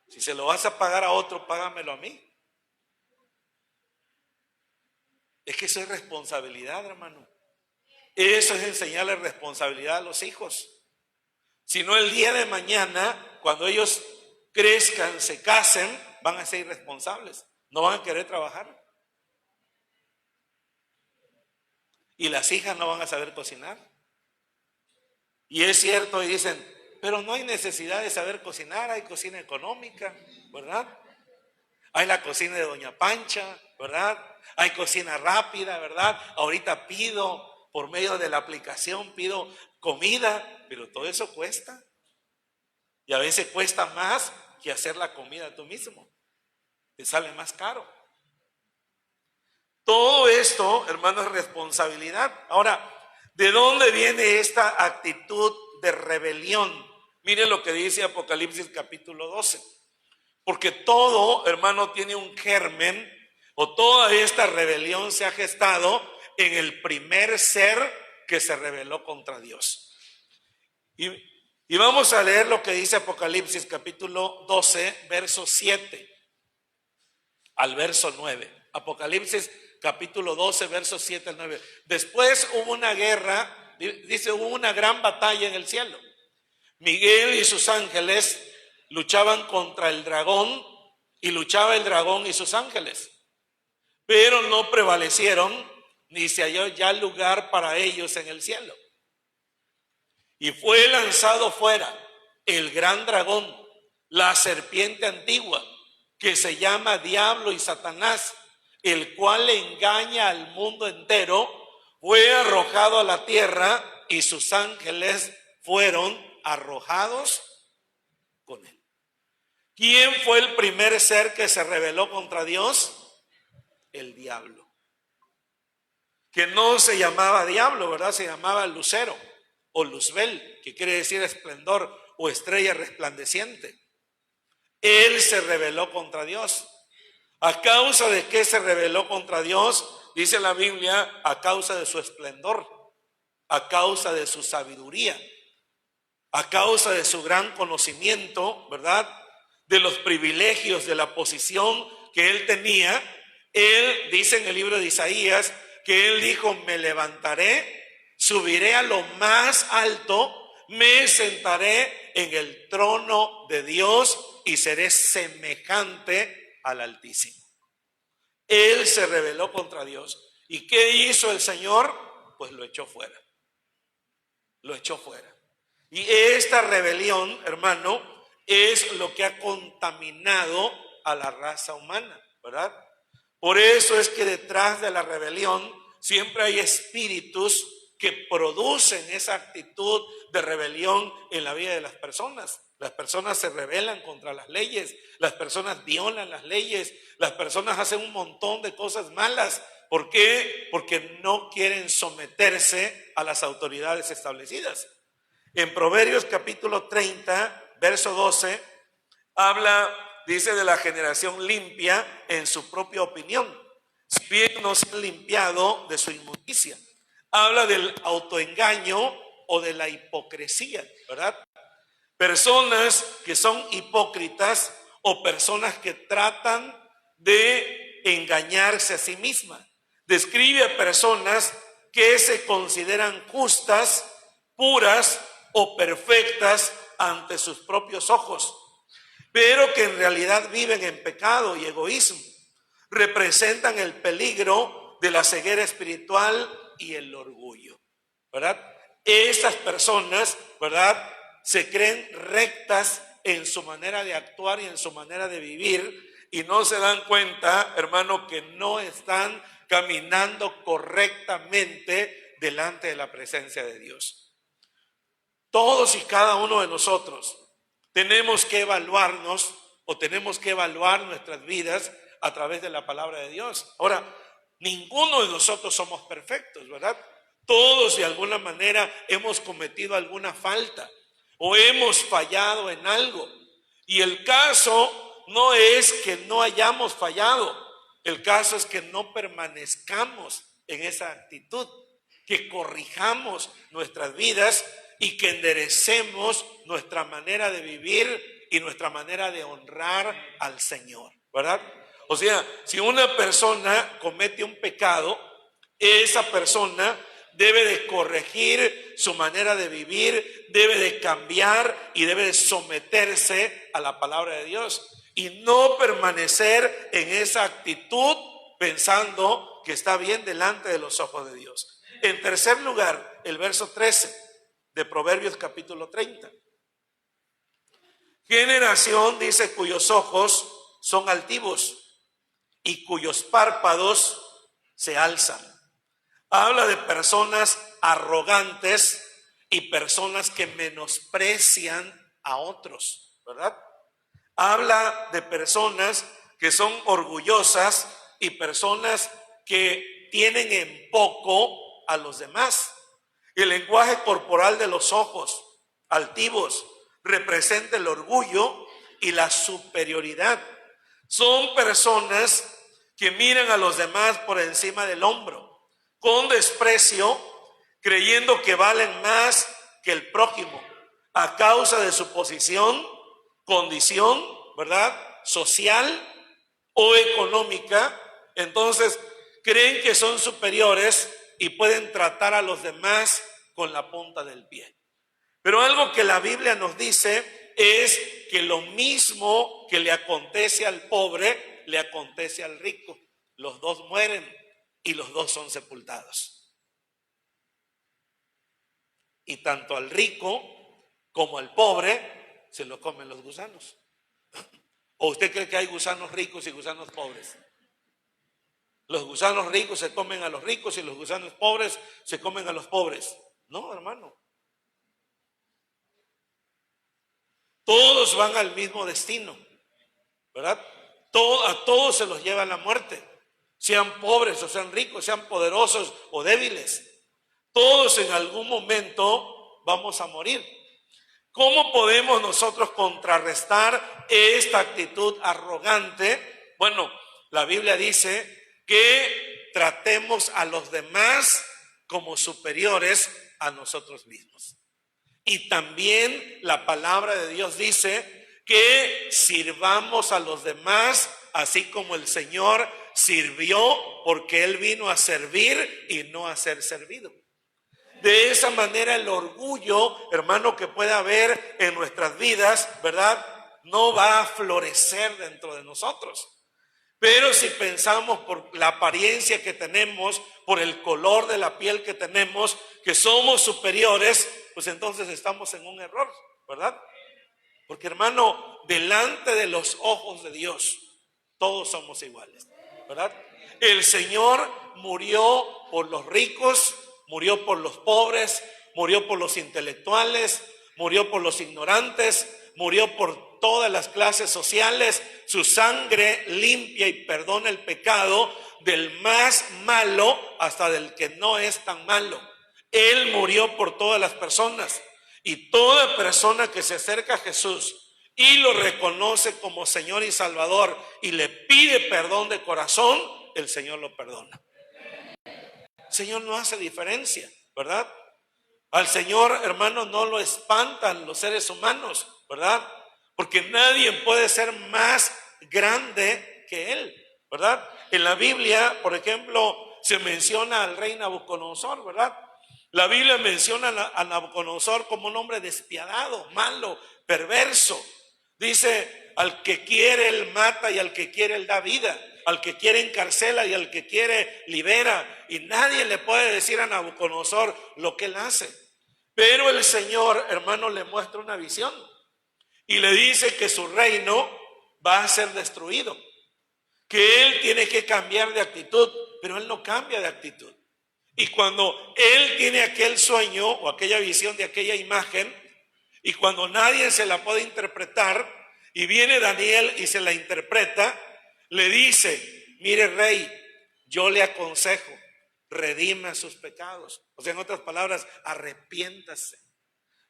Speaker 1: Si se lo vas a pagar a otro, págamelo a mí. Es que eso es responsabilidad, hermano. Eso es enseñarle responsabilidad a los hijos. Si no, el día de mañana, cuando ellos crezcan, se casen, van a ser irresponsables. No van a querer trabajar. Y las hijas no van a saber cocinar. Y es cierto, y dicen, pero no hay necesidad de saber cocinar, hay cocina económica, ¿verdad? Hay la cocina de Doña Pancha, ¿verdad? Hay cocina rápida, ¿verdad? Ahorita pido, por medio de la aplicación, pido comida, pero todo eso cuesta. Y a veces cuesta más que hacer la comida tú mismo. Te sale más caro. Todo esto, hermano, es responsabilidad. Ahora, ¿de dónde viene esta actitud de rebelión? Mire lo que dice Apocalipsis capítulo 12. Porque todo, hermano, tiene un germen, o toda esta rebelión se ha gestado en el primer ser que se rebeló contra Dios. Y vamos a leer lo que dice Apocalipsis capítulo 12, verso 7 al verso 9. Apocalipsis capítulo 12, verso 7 al 9. Después hubo una guerra, dice, hubo una gran batalla en el cielo. Miguel y sus ángeles luchaban contra el dragón, y luchaba el dragón y sus ángeles, pero no prevalecieron, ni se halló ya lugar para ellos en el cielo. Y fue lanzado fuera el gran dragón, la serpiente antigua, que se llama Diablo y Satanás, el cual engaña al mundo entero. Fue arrojado a la tierra, y sus ángeles fueron arrojados con él. ¿Quién fue el primer ser que se rebeló contra Dios? El diablo. Que no se llamaba diablo, ¿verdad? Se llamaba lucero o luzbel, que quiere decir esplendor o estrella resplandeciente. Él se rebeló contra Dios. ¿A causa de qué se rebeló contra Dios? Dice la Biblia, a causa de su esplendor, a causa de su sabiduría, a causa de su gran conocimiento, ¿verdad? De los privilegios, de la posición que él tenía. Él dice en el libro de Isaías que él dijo: me levantaré, subiré a lo más alto, me sentaré en el trono de Dios y seré semejante al Altísimo. Él se rebeló contra Dios. ¿Y qué hizo el Señor? Pues lo echó fuera. Lo echó fuera. Y esta rebelión, hermano, es lo que ha contaminado a la raza humana, ¿verdad? Por eso es que detrás de la rebelión siempre hay espíritus que producen esa actitud de rebelión en la vida de las personas. Las personas se rebelan contra las leyes, las personas violan las leyes, las personas hacen un montón de cosas malas. ¿Por qué? Porque no quieren someterse a las autoridades establecidas. En Proverbios capítulo 30, verso 12, dice de la generación limpia en su propia opinión, si bien no se han limpiado de su inmundicia. Habla del autoengaño o de la hipocresía, ¿verdad? Personas que son hipócritas o personas que tratan de engañarse a sí mismas. Describe a personas que se consideran justas, puras o perfectas ante sus propios ojos, pero que en realidad viven en pecado y egoísmo. Representan el peligro de la ceguera espiritual y el orgullo, ¿verdad? Estas personas, ¿verdad?, se creen rectas en su manera de actuar y en su manera de vivir y no se dan cuenta, hermano, que no están caminando correctamente delante de la presencia de Dios. Todos y cada uno de nosotros tenemos que evaluarnos o tenemos que evaluar nuestras vidas a través de la palabra de Dios. Ahora, ninguno de nosotros somos perfectos, ¿verdad? Todos de alguna manera hemos cometido alguna falta o hemos fallado en algo. Y el caso no es que no hayamos fallado, el caso es que no permanezcamos en esa actitud, que corrijamos nuestras vidas y que enderecemos nuestra manera de vivir y nuestra manera de honrar al Señor, ¿verdad? O sea, si una persona comete un pecado, esa persona debe de corregir su manera de vivir, debe de cambiar y debe de someterse a la palabra de Dios y no permanecer en esa actitud pensando que está bien delante de los ojos de Dios. En tercer lugar, el verso 13 de Proverbios capítulo 30. Generación, dice, cuyos ojos son altivos y cuyos párpados se alzan. Habla de personas arrogantes y personas que menosprecian a otros, ¿verdad? Habla de personas que son orgullosas y personas que tienen en poco a los demás. El lenguaje corporal de los ojos altivos representa el orgullo y la superioridad. Son personas que miran a los demás por encima del hombro, con desprecio, creyendo que valen más que el prójimo, a causa de su posición, condición, ¿verdad?, social o económica. Entonces, creen que son superiores y pueden tratar a los demás con la punta del pie. Pero algo que la Biblia nos dice es que lo mismo que le acontece al pobre, le acontece al rico. Los dos mueren y los dos son sepultados. Y tanto al rico como al pobre se lo comen los gusanos. ¿O usted cree que hay gusanos ricos y gusanos pobres? Los gusanos ricos se comen a los ricos y los gusanos pobres se comen a los pobres. No, hermano. Todos van al mismo destino. ¿verdad? A todos se los lleva la muerte, sean pobres o sean ricos, sean poderosos o débiles. Todos en algún momento vamos a morir. ¿Cómo podemos nosotros contrarrestar esta actitud arrogante? Bueno, la Biblia dice que tratemos a los demás como superiores a nosotros mismos. Y también la palabra de Dios dice que sirvamos a los demás así como el Señor sirvió, porque Él vino a servir y no a ser servido. De esa manera el orgullo, hermano, que pueda haber en nuestras vidas, ¿verdad?, no va a florecer dentro de nosotros. Pero si pensamos por la apariencia que tenemos, por el color de la piel que tenemos, que somos superiores, pues entonces estamos en un error, ¿verdad? Porque, hermano, delante de los ojos de Dios, todos somos iguales, ¿verdad? El Señor murió por los ricos, murió por los pobres, murió por los intelectuales, murió por los ignorantes, murió por todas las clases sociales. Su sangre limpia y perdona el pecado del más malo hasta del que no es tan malo. Él murió por todas las personas, y toda persona que se acerca a Jesús y lo reconoce como Señor y Salvador y le pide perdón de corazón, el Señor lo perdona. El Señor no hace diferencia, ¿verdad? Al Señor, hermano, no lo espantan los seres humanos, ¿verdad? Porque nadie puede ser más grande que Él, ¿verdad? En la Biblia, por ejemplo, se menciona al rey Nabucodonosor, ¿verdad? La Biblia menciona a Nabucodonosor como un hombre despiadado, malo, perverso. Dice, al que quiere Él mata y al que quiere Él da vida. Al que quiere encarcela y al que quiere libera. Y nadie le puede decir a Nabucodonosor lo que él hace. Pero el Señor, hermano, le muestra una visión y le dice que su reino va a ser destruido, que él tiene que cambiar de actitud, pero él no cambia de actitud. Y cuando él tiene aquel sueño o aquella visión de aquella imagen, y cuando nadie se la puede interpretar, y viene Daniel y se la interpreta, le dice, mire rey, yo le aconsejo, redima sus pecados. O sea, en otras palabras, arrepiéntase.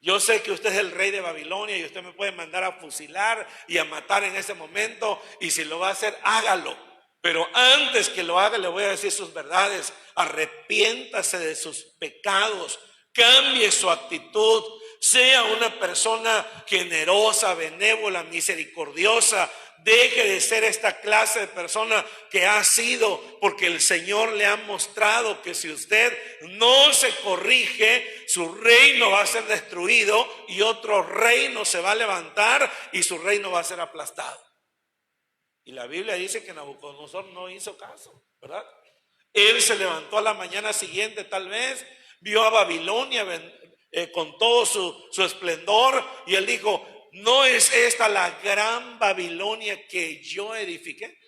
Speaker 1: Yo sé que usted es el rey de Babilonia y usted me puede mandar a fusilar y a matar en ese momento, y si lo va a hacer, hágalo. Pero antes que lo haga, le voy a decir sus verdades. Arrepiéntase de sus pecados, cambie su actitud, sea una persona generosa, benévola, misericordiosa. Deje de ser esta clase de persona que ha sido, porque el Señor le ha mostrado que si usted no se corrige, su reino va a ser destruido y otro reino se va a levantar y su reino va a ser aplastado. Y la Biblia dice que Nabucodonosor no hizo caso, ¿verdad? Él se levantó a la mañana siguiente, tal vez, vio a Babilonia con todo su esplendor, y él dijo, ¿no es esta la gran Babilonia que yo edifiqué?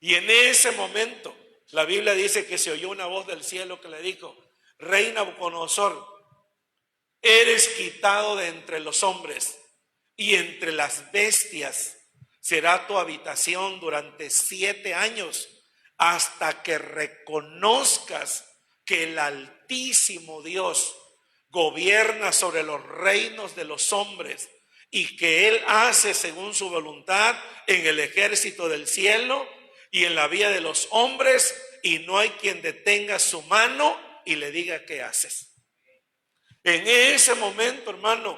Speaker 1: Y en ese momento, la Biblia dice que se oyó una voz del cielo que le dijo, Rey Nabucodonosor, eres quitado de entre los hombres, y entre las bestias será tu habitación durante 7 años, hasta que reconozcas que el Altísimo Dios gobierna sobre los reinos de los hombres y que Él hace según su voluntad en el ejército del cielo y en la vida de los hombres, y no hay quien detenga su mano y le diga qué haces. En ese momento, hermano,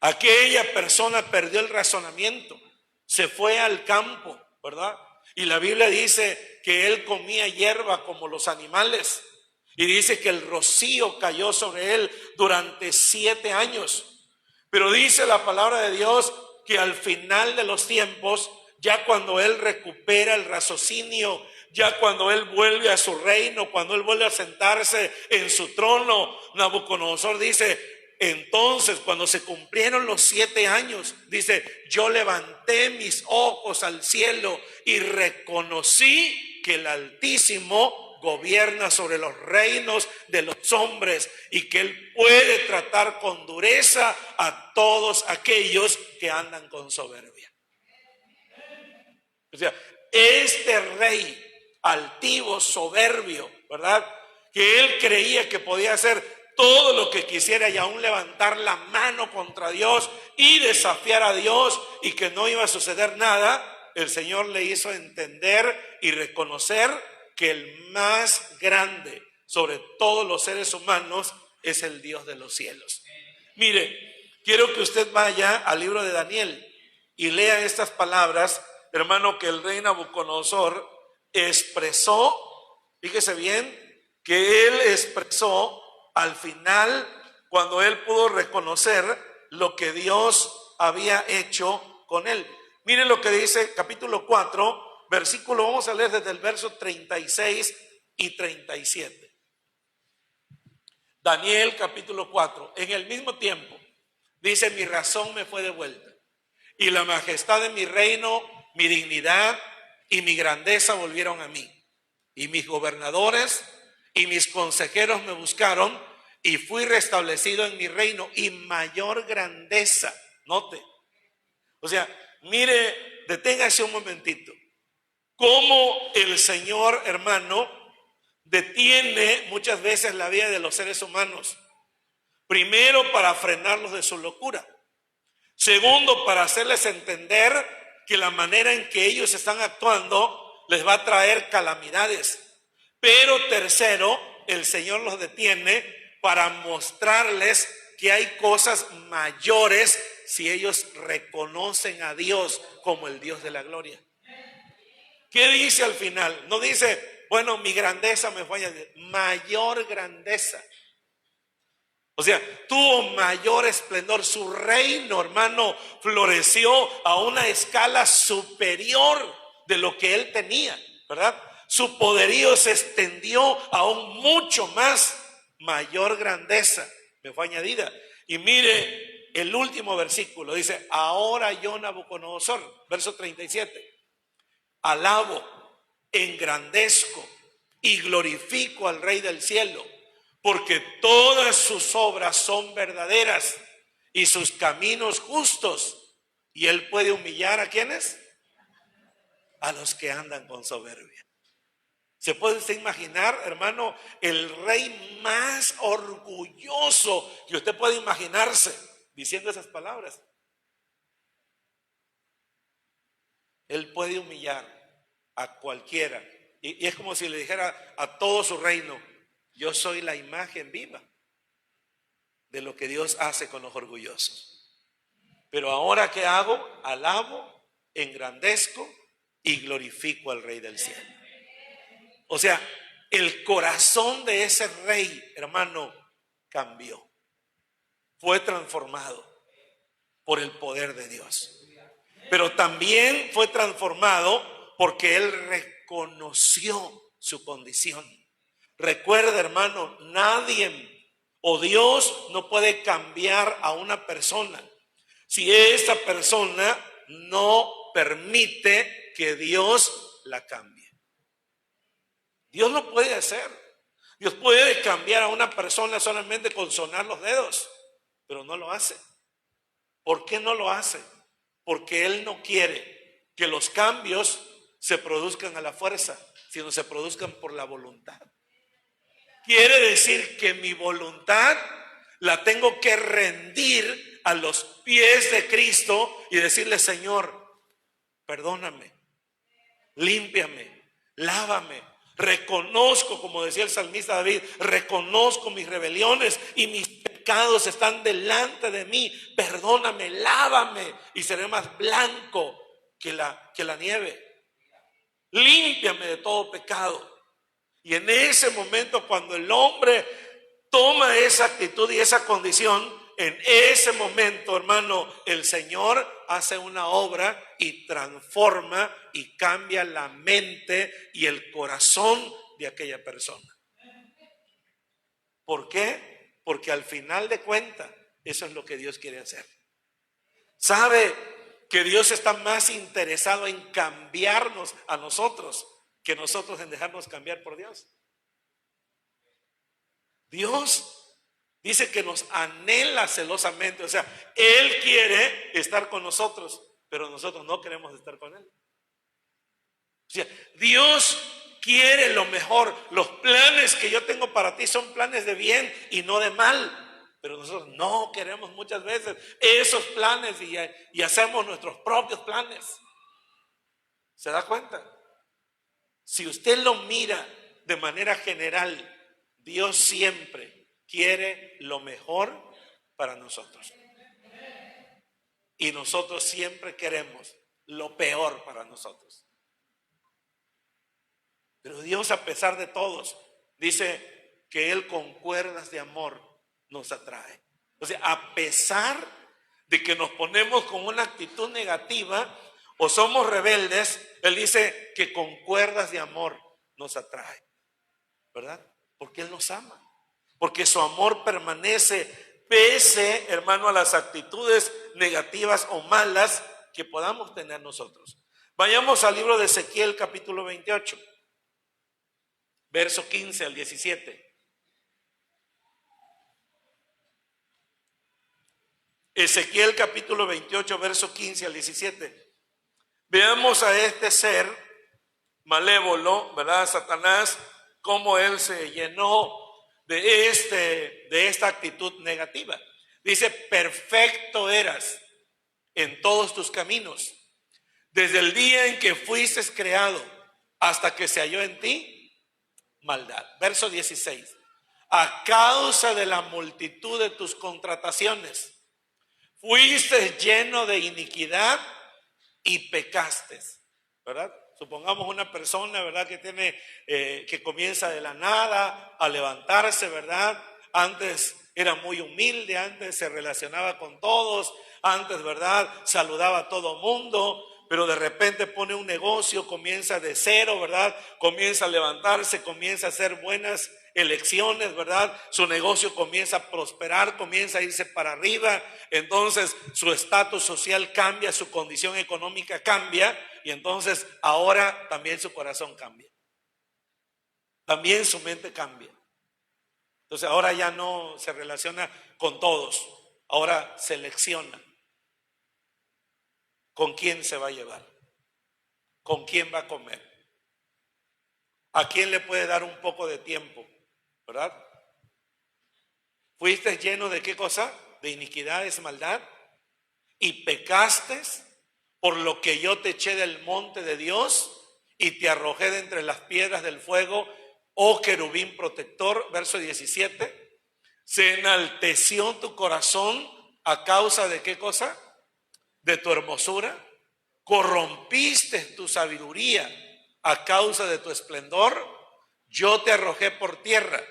Speaker 1: aquella persona perdió el razonamiento, se fue al campo, ¿verdad? Y la Biblia dice que él comía hierba como los animales. Y dice que el rocío cayó sobre él durante 7 años. Pero dice la palabra de Dios que al final de los tiempos, ya cuando él recupera el raciocinio, ya cuando él vuelve a su reino, cuando él vuelve a sentarse en su trono, Nabucodonosor dice, entonces cuando se cumplieron los 7 años, dice, yo levanté mis ojos al cielo y reconocí que el Altísimo gobierna sobre los reinos de los hombres y que Él puede tratar con dureza a todos aquellos que andan con soberbia. O sea, este rey altivo, soberbio, ¿verdad? Que él creía que podía hacer todo lo que quisiera y aún levantar la mano contra Dios y desafiar a Dios y que no iba a suceder nada, el Señor le hizo entender y reconocer que el más grande sobre todos los seres humanos es el Dios de los cielos. Mire, quiero que usted vaya al libro de Daniel y lea estas palabras, hermano, que el rey Nabucodonosor expresó, fíjese bien, que él expresó al final cuando él pudo reconocer lo que Dios había hecho con él. Miren lo que dice capítulo 4, versículo, vamos a leer desde el verso 36 y 37. Daniel capítulo 4, en el mismo tiempo, dice, mi razón me fue devuelta y la majestad de mi reino, mi dignidad y mi grandeza volvieron a mí. Y mis gobernadores y mis consejeros me buscaron y fui restablecido en mi reino y mayor grandeza. Note. O sea, mire, deténgase un momentito. Cómo el Señor, hermano, detiene muchas veces la vida de los seres humanos. Primero, para frenarlos de su locura. Segundo, para hacerles entender que la manera en que ellos están actuando les va a traer calamidades. Pero tercero, el Señor los detiene para mostrarles que hay cosas mayores si ellos reconocen a Dios como el Dios de la gloria. ¿Qué dice al final? No dice, bueno, mi grandeza me fue añadida, mayor grandeza. O sea, tuvo mayor esplendor. Su reino, hermano, floreció a una escala superior de lo que él tenía, ¿verdad? Su poderío se extendió aún mucho más. Mayor grandeza me fue añadida. Y mire el último versículo, dice, ahora yo, Nabucodonosor, verso 37, alabo, engrandezco y glorifico al Rey del cielo, porque todas sus obras son verdaderas y sus caminos justos. Y él puede humillar ¿a quiénes? A los que andan con soberbia. ¿Se puede usted imaginar, hermano, el rey más orgulloso que usted puede imaginarse diciendo esas palabras? Él puede humillar a cualquiera. Y es como si le dijera a todo su reino, yo soy la imagen viva de lo que Dios hace con los orgullosos. Pero ahora, ¿qué hago? Alabo, engrandezco y glorifico al Rey del cielo. O sea, el corazón de ese rey, hermano, cambió. Fue transformado por el poder de Dios. Pero también fue transformado porque él reconoció su condición. Recuerda, hermano, nadie o Dios no puede cambiar a una persona si esa persona no permite que Dios la cambie. Dios lo puede hacer. Dios puede cambiar a una persona solamente con sonar los dedos, pero no lo hace. ¿Por qué no lo hace? Porque Él no quiere que los cambios se produzcan a la fuerza, sino se produzcan por la voluntad. Quiere decir que mi voluntad la tengo que rendir a los pies de Cristo y decirle, Señor, perdóname, límpiame, lávame. Reconozco, como decía el salmista David, reconozco mis rebeliones y mis pecados están delante de mí. Perdóname, lávame y seré más blanco que la nieve. Límpiame de todo pecado. Y en ese momento, cuando el hombre toma esa actitud y esa condición, en ese momento, hermano, el Señor hace una obra y transforma y cambia la mente y el corazón de aquella persona. ¿Por qué? Porque al final de cuentas, eso es lo que Dios quiere hacer. ¿Sabe que Dios está más interesado en cambiarnos a nosotros que nosotros en dejarnos cambiar por Dios? Dios dice que nos anhela celosamente, o sea, Él quiere estar con nosotros, pero nosotros no queremos estar con Él. O sea, Dios quiere lo mejor. Los planes que yo tengo para ti son planes de bien y no de mal. Pero nosotros no queremos muchas veces esos planes y hacemos nuestros propios planes. ¿Se da cuenta? Si usted lo mira de manera general, Dios siempre quiere lo mejor para nosotros. Y nosotros siempre queremos lo peor para nosotros. Pero Dios, a pesar de todos, dice que Él con cuerdas de amor nos atrae. O sea, a pesar de que nos ponemos con una actitud negativa o somos rebeldes, Él dice que con cuerdas de amor nos atrae, ¿verdad? Porque Él nos ama, porque su amor permanece pese, hermano, a las actitudes negativas o malas que podamos tener nosotros. Vayamos al libro de Ezequiel capítulo 28, verso 15 al 17. Ezequiel capítulo 28, verso 15 al 17. Veamos a este ser malévolo, ¿verdad? Satanás, cómo él se llenó de esta actitud negativa. Dice, perfecto eras en todos tus caminos, desde el día en que fuiste creado hasta que se halló en ti maldad. Verso 16. A causa de la multitud de tus contrataciones, fuiste lleno de iniquidad y pecaste, ¿verdad? Supongamos una persona, ¿verdad? Que tiene, que comienza de la nada a levantarse, ¿verdad? Antes era muy humilde, antes se relacionaba con todos, antes, ¿verdad? Saludaba a todo mundo, pero de repente pone un negocio, comienza de cero, ¿verdad? Comienza a levantarse, comienza a hacer buenas elecciones, ¿verdad? Su negocio comienza a prosperar, comienza a irse para arriba, entonces su estatus social cambia, su condición económica cambia, y entonces ahora también su corazón cambia, también su mente cambia. Entonces ahora ya no se relaciona con todos, ahora selecciona con quién se va a llevar, con quién va a comer, a quién le puede dar un poco de tiempo, ¿verdad? ¿Fuiste lleno de qué cosa? De iniquidades, maldad, y pecaste, por lo que yo te eché del monte de Dios y te arrojé de entre las piedras del fuego, oh querubín protector. Verso 17. Se enalteció tu corazón a causa de qué cosa? De tu hermosura. Corrompiste tu sabiduría a causa de tu esplendor. Yo te arrojé por tierra,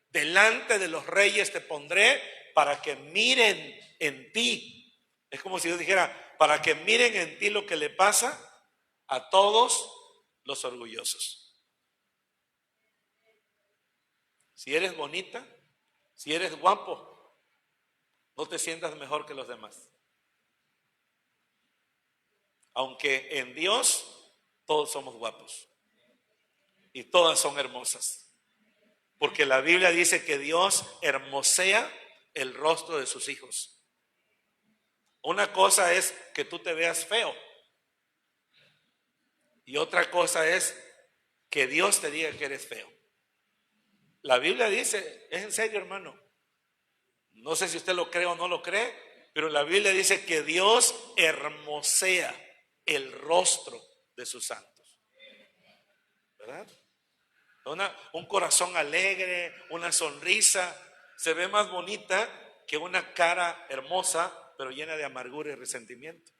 Speaker 1: delante de los reyes te pondré para que miren en ti. Es como si Dios dijera, para que miren en ti lo que le pasa a todos los orgullosos. Si eres bonita, si eres guapo, no te sientas mejor que los demás. Aunque en Dios todos somos guapos y todas son hermosas. Porque la Biblia dice que Dios hermosea el rostro de sus hijos. Una cosa es que tú te veas feo y otra cosa es que Dios te diga que eres feo. La Biblia dice, es en serio, hermano, no sé si usted lo cree o no lo cree, pero la Biblia dice que Dios hermosea el rostro de sus santos, ¿verdad? Un corazón alegre, una sonrisa, se ve más bonita que una cara hermosa, pero llena de amargura y resentimiento.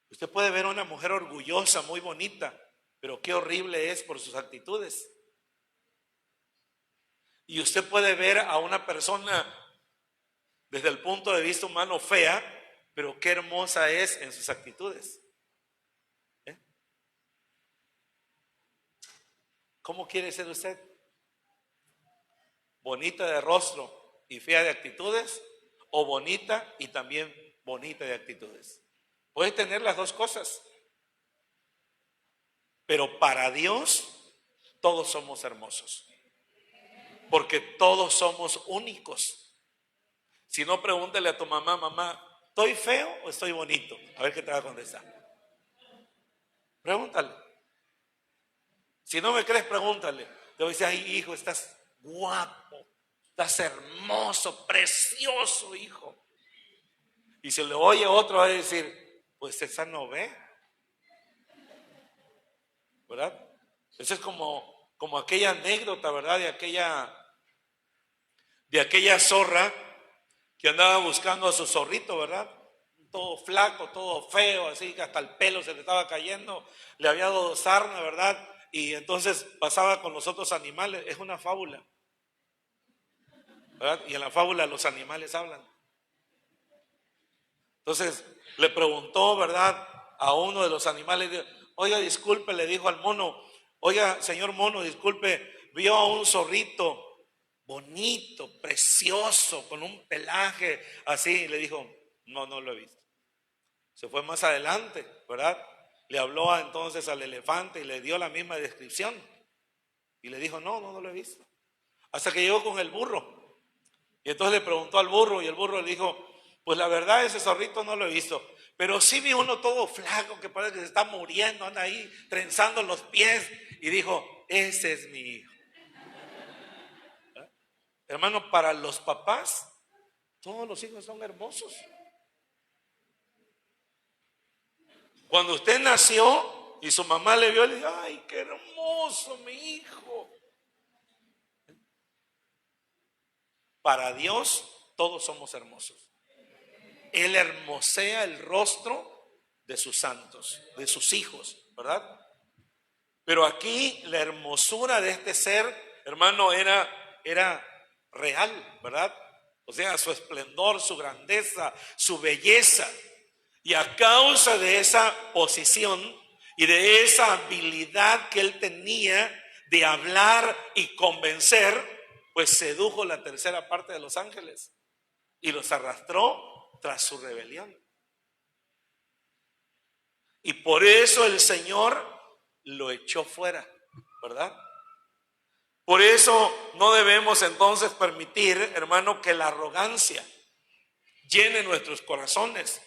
Speaker 1: Usted puede ver a una mujer orgullosa, muy bonita, pero qué horrible es por sus actitudes. Y usted puede ver a una persona desde el punto de vista humano fea, pero qué hermosa es en sus actitudes. ¿Cómo quiere ser usted? ¿Bonita de rostro y fea de actitudes? ¿O bonita y también bonita de actitudes? Puede tener las dos cosas. Pero para Dios todos somos hermosos. Porque todos somos únicos. Si no, pregúntale a tu mamá, mamá, ¿estoy feo o estoy bonito? A ver qué te va a contestar. Pregúntale. Si no me crees, pregúntale. Te voy a decir, ay, hijo, estás guapo, estás hermoso, precioso, hijo. Y si le oye otro, va a decir, pues esa no ve, ¿verdad? Eso es como aquella anécdota, ¿verdad? De aquella zorra que andaba buscando a su zorrito, ¿verdad? Todo flaco, todo feo, así que hasta el pelo se le estaba cayendo, le había dado sarna, ¿verdad? Y entonces pasaba con los otros animales. Es una fábula, ¿verdad? Y en la fábula los animales hablan. Entonces le preguntó, ¿verdad? A uno de los animales, oiga, disculpe, le dijo al mono, oiga, señor mono, disculpe, vio a un zorrito bonito, precioso, con un pelaje así, y le dijo, no, no lo he visto. Se fue más adelante, ¿verdad? Le habló entonces al elefante y le dio la misma descripción. Y le dijo, no, no, no lo he visto. Hasta que llegó con el burro. Y entonces le preguntó al burro y el burro le dijo, pues la verdad ese zorrito no lo he visto. Pero sí vi uno todo flaco que parece que se está muriendo, anda ahí trenzando los pies. Y dijo, ese es mi hijo. ¿verdad? Hermano, para los papás, todos los hijos son hermosos. Cuando usted nació y su mamá le vio, le dijo, ay, qué hermoso mi hijo. Para Dios todos somos hermosos. Él hermosea el rostro de sus santos, de sus hijos, ¿verdad? Pero aquí la hermosura de este ser, hermano, era real, ¿verdad? O sea, su esplendor, su grandeza, su belleza. Y a causa de esa posición y de esa habilidad que él tenía de hablar y convencer, pues sedujo la tercera parte de los ángeles y los arrastró tras su rebelión. Y por eso el Señor lo echó fuera, ¿verdad? Por eso no debemos entonces permitir, hermano, que la arrogancia llene nuestros corazones.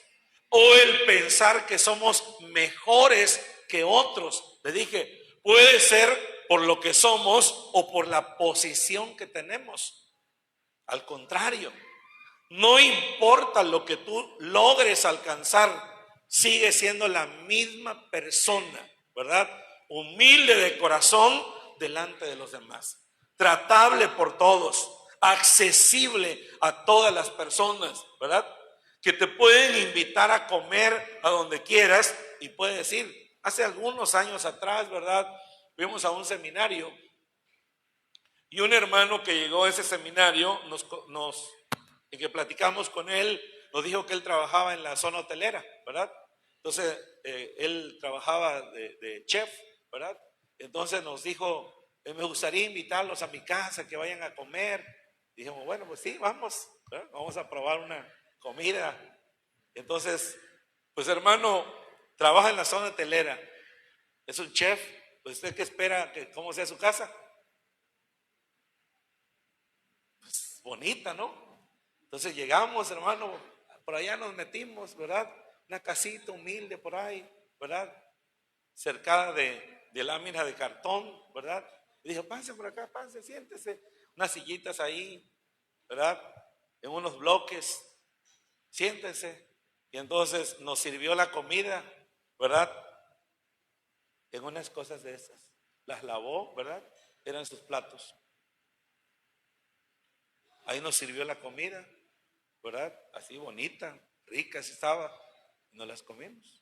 Speaker 1: O el pensar que somos mejores que otros. Le dije, puede ser por lo que somos o por la posición que tenemos. Al contrario, no importa lo que tú logres alcanzar, sigue siendo la misma persona, ¿verdad? Humilde de corazón delante de los demás. Tratable por todos, accesible a todas las personas, ¿verdad? Que te pueden invitar a comer a donde quieras y puede decir, hace algunos años atrás, ¿verdad? Fuimos a un seminario y un hermano que llegó a ese seminario, en que platicamos con él, nos dijo que él trabajaba en la zona hotelera, ¿verdad? Entonces, él trabajaba de chef, ¿verdad? Entonces nos dijo, me gustaría invitarlos a mi casa, que vayan a comer. Dijimos, bueno, pues sí, vamos, ¿verdad? Vamos a probar una comida. Entonces, pues hermano, trabaja en la zona hotelera, es un chef, pues usted qué espera, que cómo sea su casa, pues bonita, ¿no? Entonces llegamos, hermano, por allá nos metimos, ¿verdad? Una casita humilde por ahí, ¿verdad? Cercada de láminas de cartón, ¿verdad? Y dijo, pase por acá, pase, siéntese, unas sillitas ahí, ¿verdad? En unos bloques, siéntese. Y entonces nos sirvió la comida, ¿verdad? En unas cosas de esas. Las lavó, ¿verdad? Eran sus platos. Ahí nos sirvió la comida, ¿verdad? Así bonita, rica, así estaba. Y nos las comimos.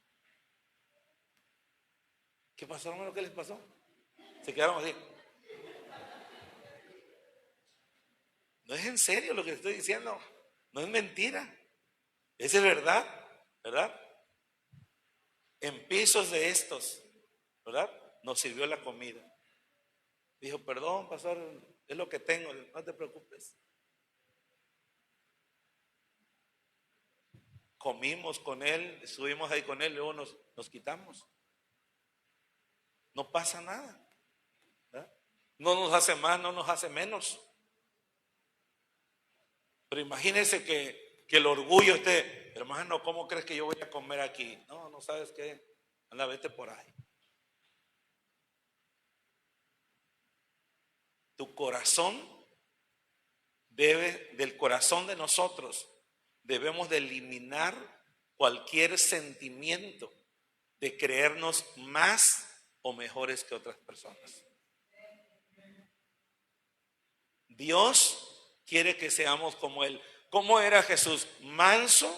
Speaker 1: ¿Qué pasó, hermano? ¿Qué les pasó? Se quedaron así. No es en serio lo que estoy diciendo. No es mentira. Es verdad, ¿verdad? En pisos de estos, ¿verdad? Nos sirvió la comida. Dijo, perdón, pastor, es lo que tengo, no te preocupes. Comimos con él, estuvimos ahí con él, luego nos quitamos. No pasa nada, ¿verdad? No nos hace más, no nos hace menos. Pero imagínense que el orgullo esté, hermano, ¿cómo crees que yo voy a comer aquí? No, no sabes qué, anda, vete por ahí. Tu corazón del corazón de nosotros, debemos de eliminar cualquier sentimiento de creernos más o mejores que otras personas. Dios quiere que seamos como Él. ¿Cómo era Jesús? Manso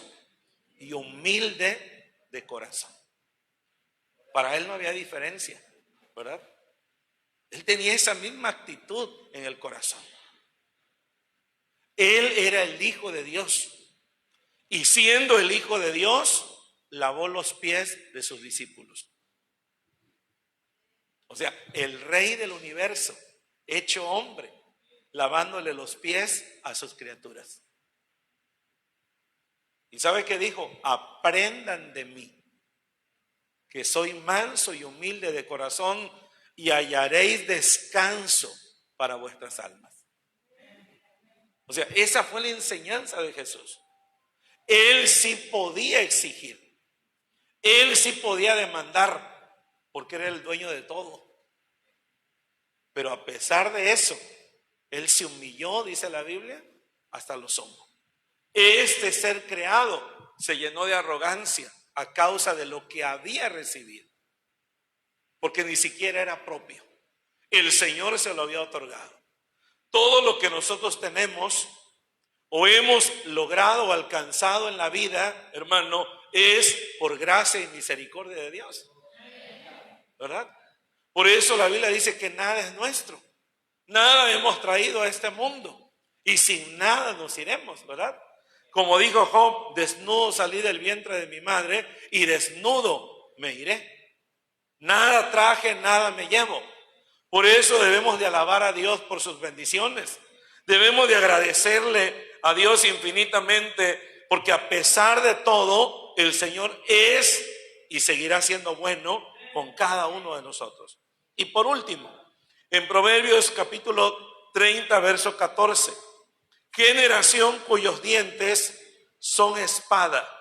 Speaker 1: y humilde de corazón. Para Él no había diferencia, ¿verdad? Él tenía esa misma actitud en el corazón. Él era el Hijo de Dios. Y siendo el Hijo de Dios, lavó los pies de sus discípulos. O sea, el Rey del universo, hecho hombre, lavándole los pies a sus criaturas. ¿Y sabe qué dijo? Aprendan de mí, que soy manso y humilde de corazón, y hallaréis descanso para vuestras almas. O sea, esa fue la enseñanza de Jesús. Él sí podía exigir, él sí podía demandar, porque era el dueño de todo. Pero a pesar de eso, él se humilló, dice la Biblia, hasta los hombros. Este ser creado se llenó de arrogancia a causa de lo que había recibido, porque ni siquiera era propio. El Señor se lo había otorgado. Todo lo que nosotros tenemos o hemos logrado o alcanzado en la vida, hermano, es por gracia y misericordia de Dios, ¿verdad? Por eso la Biblia dice que nada es nuestro, nada hemos traído a este mundo y sin nada nos iremos, ¿verdad? Como dijo Job, desnudo salí del vientre de mi madre y desnudo me iré. Nada traje, nada me llevo. Por eso debemos de alabar a Dios por sus bendiciones. Debemos de agradecerle a Dios infinitamente, porque a pesar de todo, el Señor es y seguirá siendo bueno con cada uno de nosotros. Y por último, en Proverbios capítulo 30, verso 14, generación cuyos dientes son espada.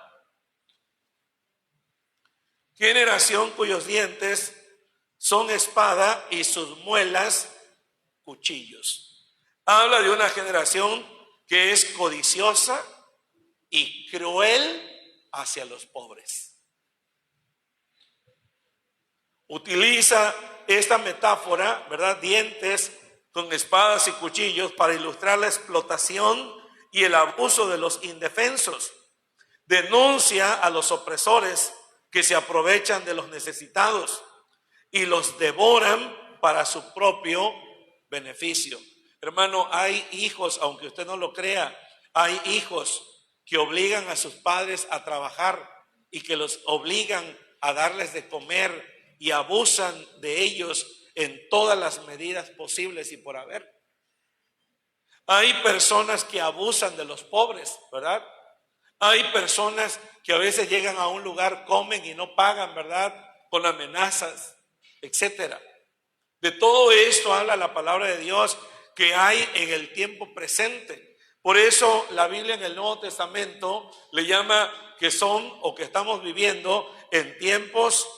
Speaker 1: Generación cuyos dientes son espada y sus muelas cuchillos. Habla de una generación que es codiciosa y cruel hacia los pobres. Utiliza esta metáfora, ¿verdad? Dientes con espadas y cuchillos para ilustrar la explotación y el abuso de los indefensos. Denuncia a los opresores que se aprovechan de los necesitados y los devoran para su propio beneficio. Hermano, hay hijos, aunque usted no lo crea, hay hijos que obligan a sus padres a trabajar y que los obligan a darles de comer y abusan de ellos en todas las medidas posibles y por haber. Hay personas que abusan de los pobres, ¿verdad? Hay personas que a veces llegan a un lugar, comen y no pagan, ¿verdad? Con amenazas, etcétera. De todo esto habla la palabra de Dios que hay en el tiempo presente. Por eso la Biblia en el Nuevo Testamento le llama que son o que estamos viviendo en tiempos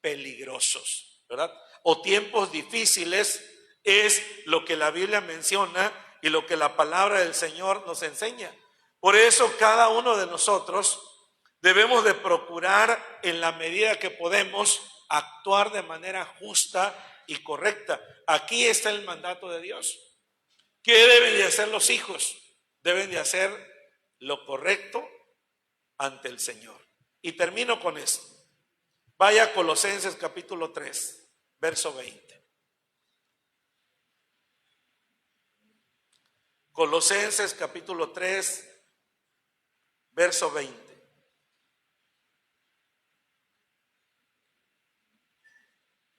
Speaker 1: peligrosos, ¿verdad? O tiempos difíciles es lo que la Biblia menciona y lo que la palabra del Señor nos enseña. Por eso cada uno de nosotros debemos de procurar en la medida que podemos actuar de manera justa y correcta. Aquí está el mandato de Dios. ¿Qué deben de hacer los hijos? Deben de hacer lo correcto ante el Señor. Y termino con esto. Vaya a Colosenses capítulo 3, verso 20. Colosenses capítulo 3, verso 20.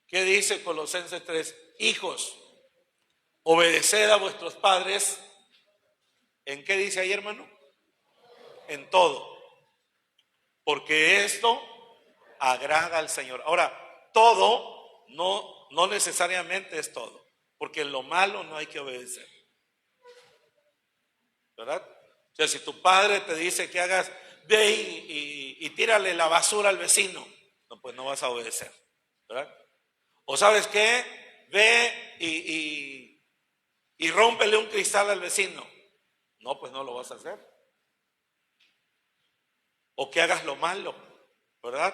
Speaker 1: ¿Qué dice Colosenses 3? Hijos, obedeced a vuestros padres. ¿En qué dice ahí, hermano? En todo. Porque esto agrada al Señor. Ahora, todo no necesariamente es todo. Porque en lo malo no hay que obedecer, ¿verdad? O sea, si tu padre te dice que hagas ve y tírale la basura al vecino. No, pues no vas a obedecer, ¿verdad? O ¿sabes qué? Ve y rómpele un cristal al vecino. No, pues no lo vas a hacer. O que hagas lo malo, ¿verdad?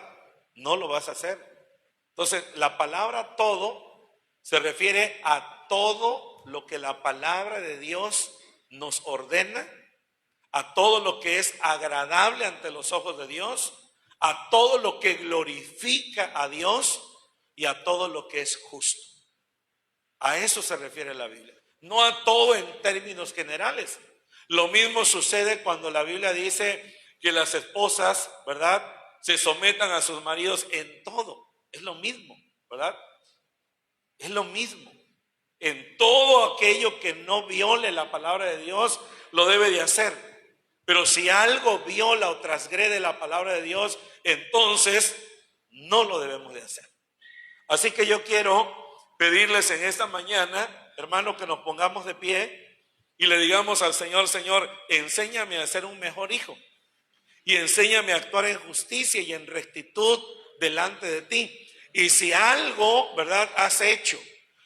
Speaker 1: No lo vas a hacer. Entonces, la palabra todo se refiere a todo lo que la palabra de Dios nos ordena, a todo lo que es agradable ante los ojos de Dios, a todo lo que glorifica a Dios y a todo lo que es justo. A eso se refiere la Biblia, no a todo en términos generales. Lo mismo sucede cuando la Biblia dice que las esposas, ¿verdad?, se sometan a sus maridos en todo. Es lo mismo, ¿verdad? Es lo mismo. En todo aquello que no viole la palabra de Dios, lo debe de hacer. Pero si algo viola o transgrede la palabra de Dios, entonces no lo debemos de hacer. Así que yo quiero pedirles en esta mañana, hermano, que nos pongamos de pie y le digamos al Señor: Señor, enséñame a ser un mejor hijo y enséñame a actuar en justicia y en rectitud delante de ti. Y si algo, ¿verdad?, has hecho,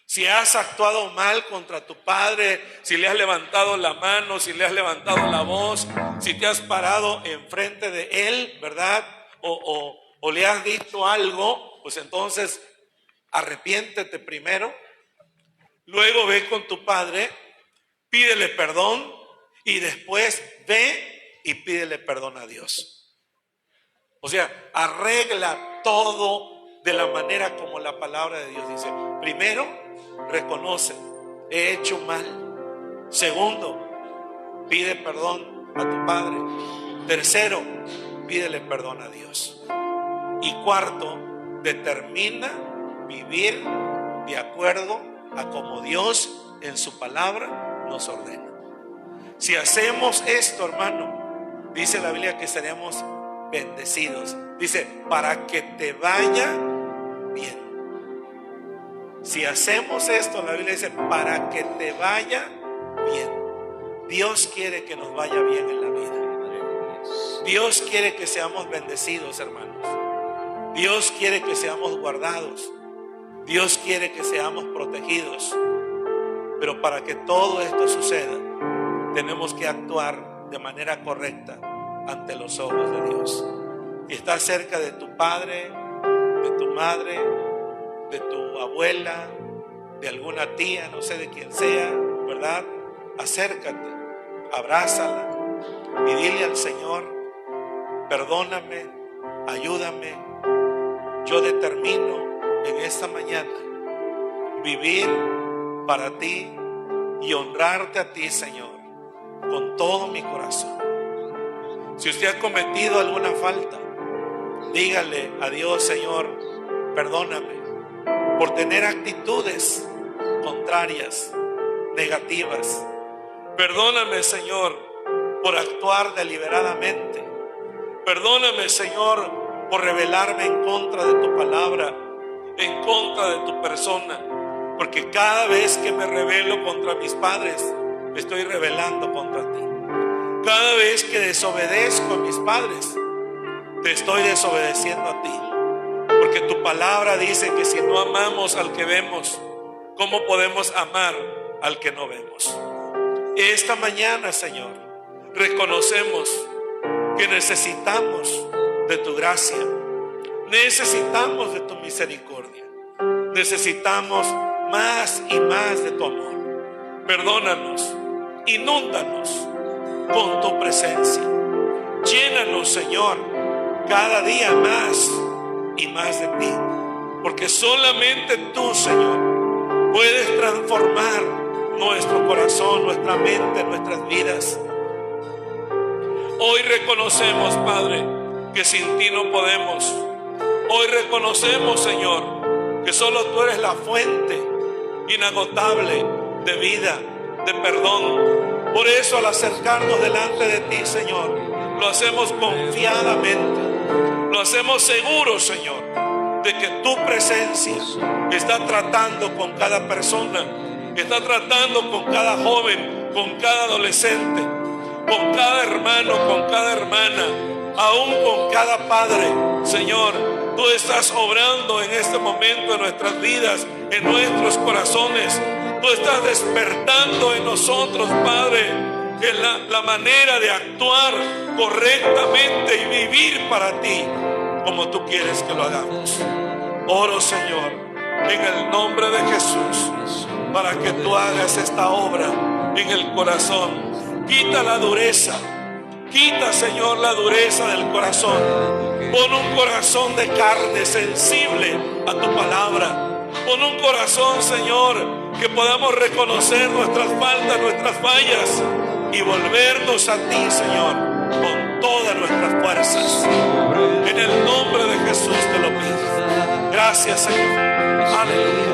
Speaker 1: si has actuado mal contra tu padre, si le has levantado la mano, si le has levantado la voz, si te has parado enfrente de él, ¿verdad?, o le has dicho algo, pues entonces arrepiéntete primero, luego ve con tu padre, pídele perdón y después ve y pídele perdón a Dios. O sea, arregla todo de la manera como la palabra de Dios dice. Primero, reconoce: he hecho mal. Segundo, pide perdón a tu padre. Tercero, pídele perdón a Dios. Y cuarto, determina vivir de acuerdo a como Dios en su palabra nos ordena. Si hacemos esto, hermano, dice la Biblia que seremos bendecidos. Dice, para que te vaya bien. Si hacemos esto, la Biblia dice, para que te vaya bien. Dios quiere que nos vaya bien en la vida. Dios quiere que seamos bendecidos, hermanos. Dios quiere que seamos guardados. Dios quiere que seamos protegidos. Pero para que todo esto suceda, tenemos que actuar de manera correcta ante los ojos de Dios. Si estás cerca de tu padre, de tu madre, de tu abuela, de alguna tía, no sé de quién sea, ¿verdad? Acércate, abrázala y dile al Señor: perdóname, ayúdame. Yo determino en esta mañana vivir para ti y honrarte a ti, Señor, con todo mi corazón. Si usted ha cometido alguna falta, dígale a Dios: Señor, perdóname por tener actitudes contrarias, negativas. Perdóname, Señor, por actuar deliberadamente. Perdóname, Señor, por rebelarme en contra de tu palabra, en contra de tu persona. Porque cada vez que me rebelo contra mis padres, me estoy rebelando contra ti. Cada vez que desobedezco a mis padres, te estoy desobedeciendo a ti. Porque tu palabra dice que si no amamos al que vemos, ¿cómo podemos amar al que no vemos? Esta mañana, Señor, reconocemos que necesitamos de tu gracia, necesitamos de tu misericordia, necesitamos más y más de tu amor. Perdónanos, inúndanos con tu presencia. Llénanos, Señor, cada día más y más de ti. Porque solamente tú, Señor, puedes transformar nuestro corazón, nuestra mente, nuestras vidas. Hoy reconocemos, Padre, que sin ti no podemos. Hoy reconocemos, Señor, que solo tú eres la fuente inagotable de vida, de perdón. Por eso, al acercarnos delante de ti, Señor, lo hacemos confiadamente, lo hacemos seguros, Señor, de que tu presencia está tratando con cada persona, está tratando con cada joven, con cada adolescente, con cada hermano, con cada hermana, aún con cada padre. Señor, tú estás obrando en este momento en nuestras vidas, en nuestros corazones. Tú estás despertando en nosotros, Padre, que la manera de actuar correctamente y vivir para ti como tú quieres que lo hagamos. Oro, Señor, en el nombre de Jesús, para que tú hagas esta obra en el corazón. Quita la dureza. Quita, Señor, la dureza del corazón. Pon un corazón de carne sensible a tu palabra. Pon un corazón, Señor, que podamos reconocer nuestras faltas, nuestras fallas y volvernos a ti, Señor, con todas nuestras fuerzas. En el nombre de Jesús te lo pido. Gracias, Señor. Aleluya.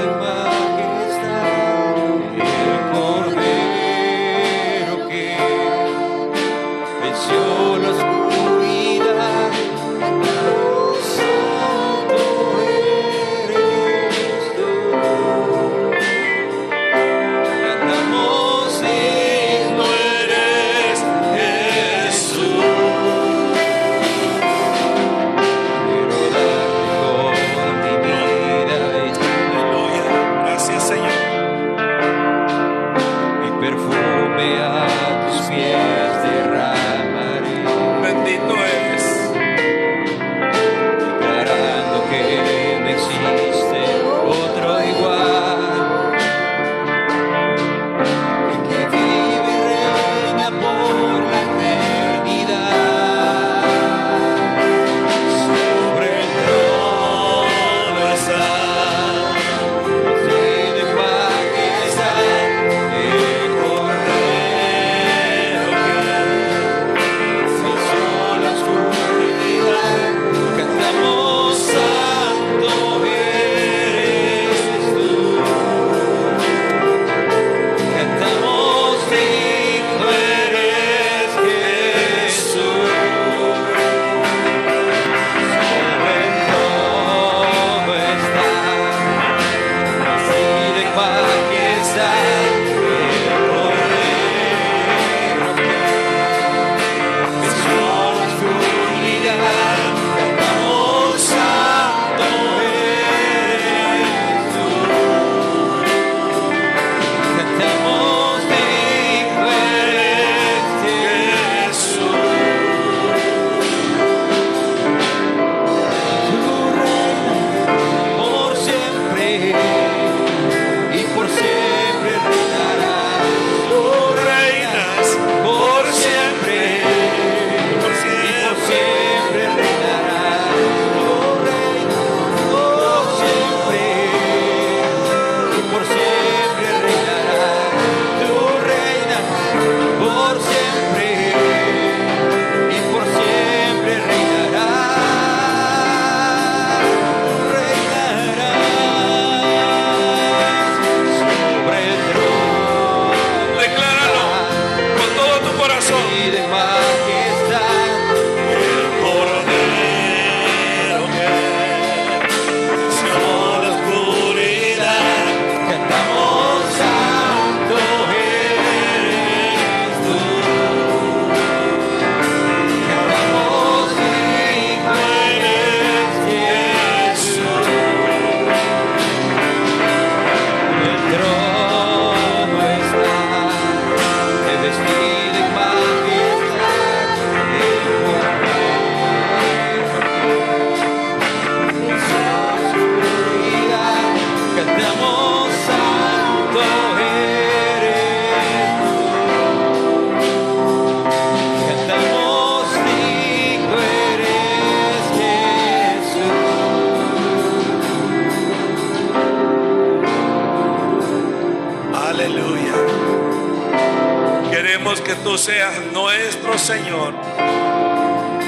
Speaker 1: tú seas nuestro Señor.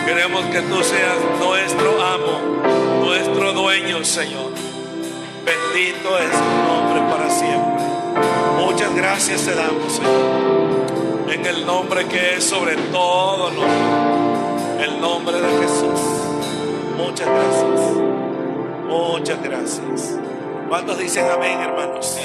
Speaker 1: Queremos que tú seas nuestro amo, nuestro dueño, Señor. Bendito es tu nombre para siempre. Muchas gracias te damos, Señor, en el nombre que es sobre todo nombre, el nombre de Jesús. Muchas gracias. Muchas gracias. ¿Cuántos dicen amén, hermanos?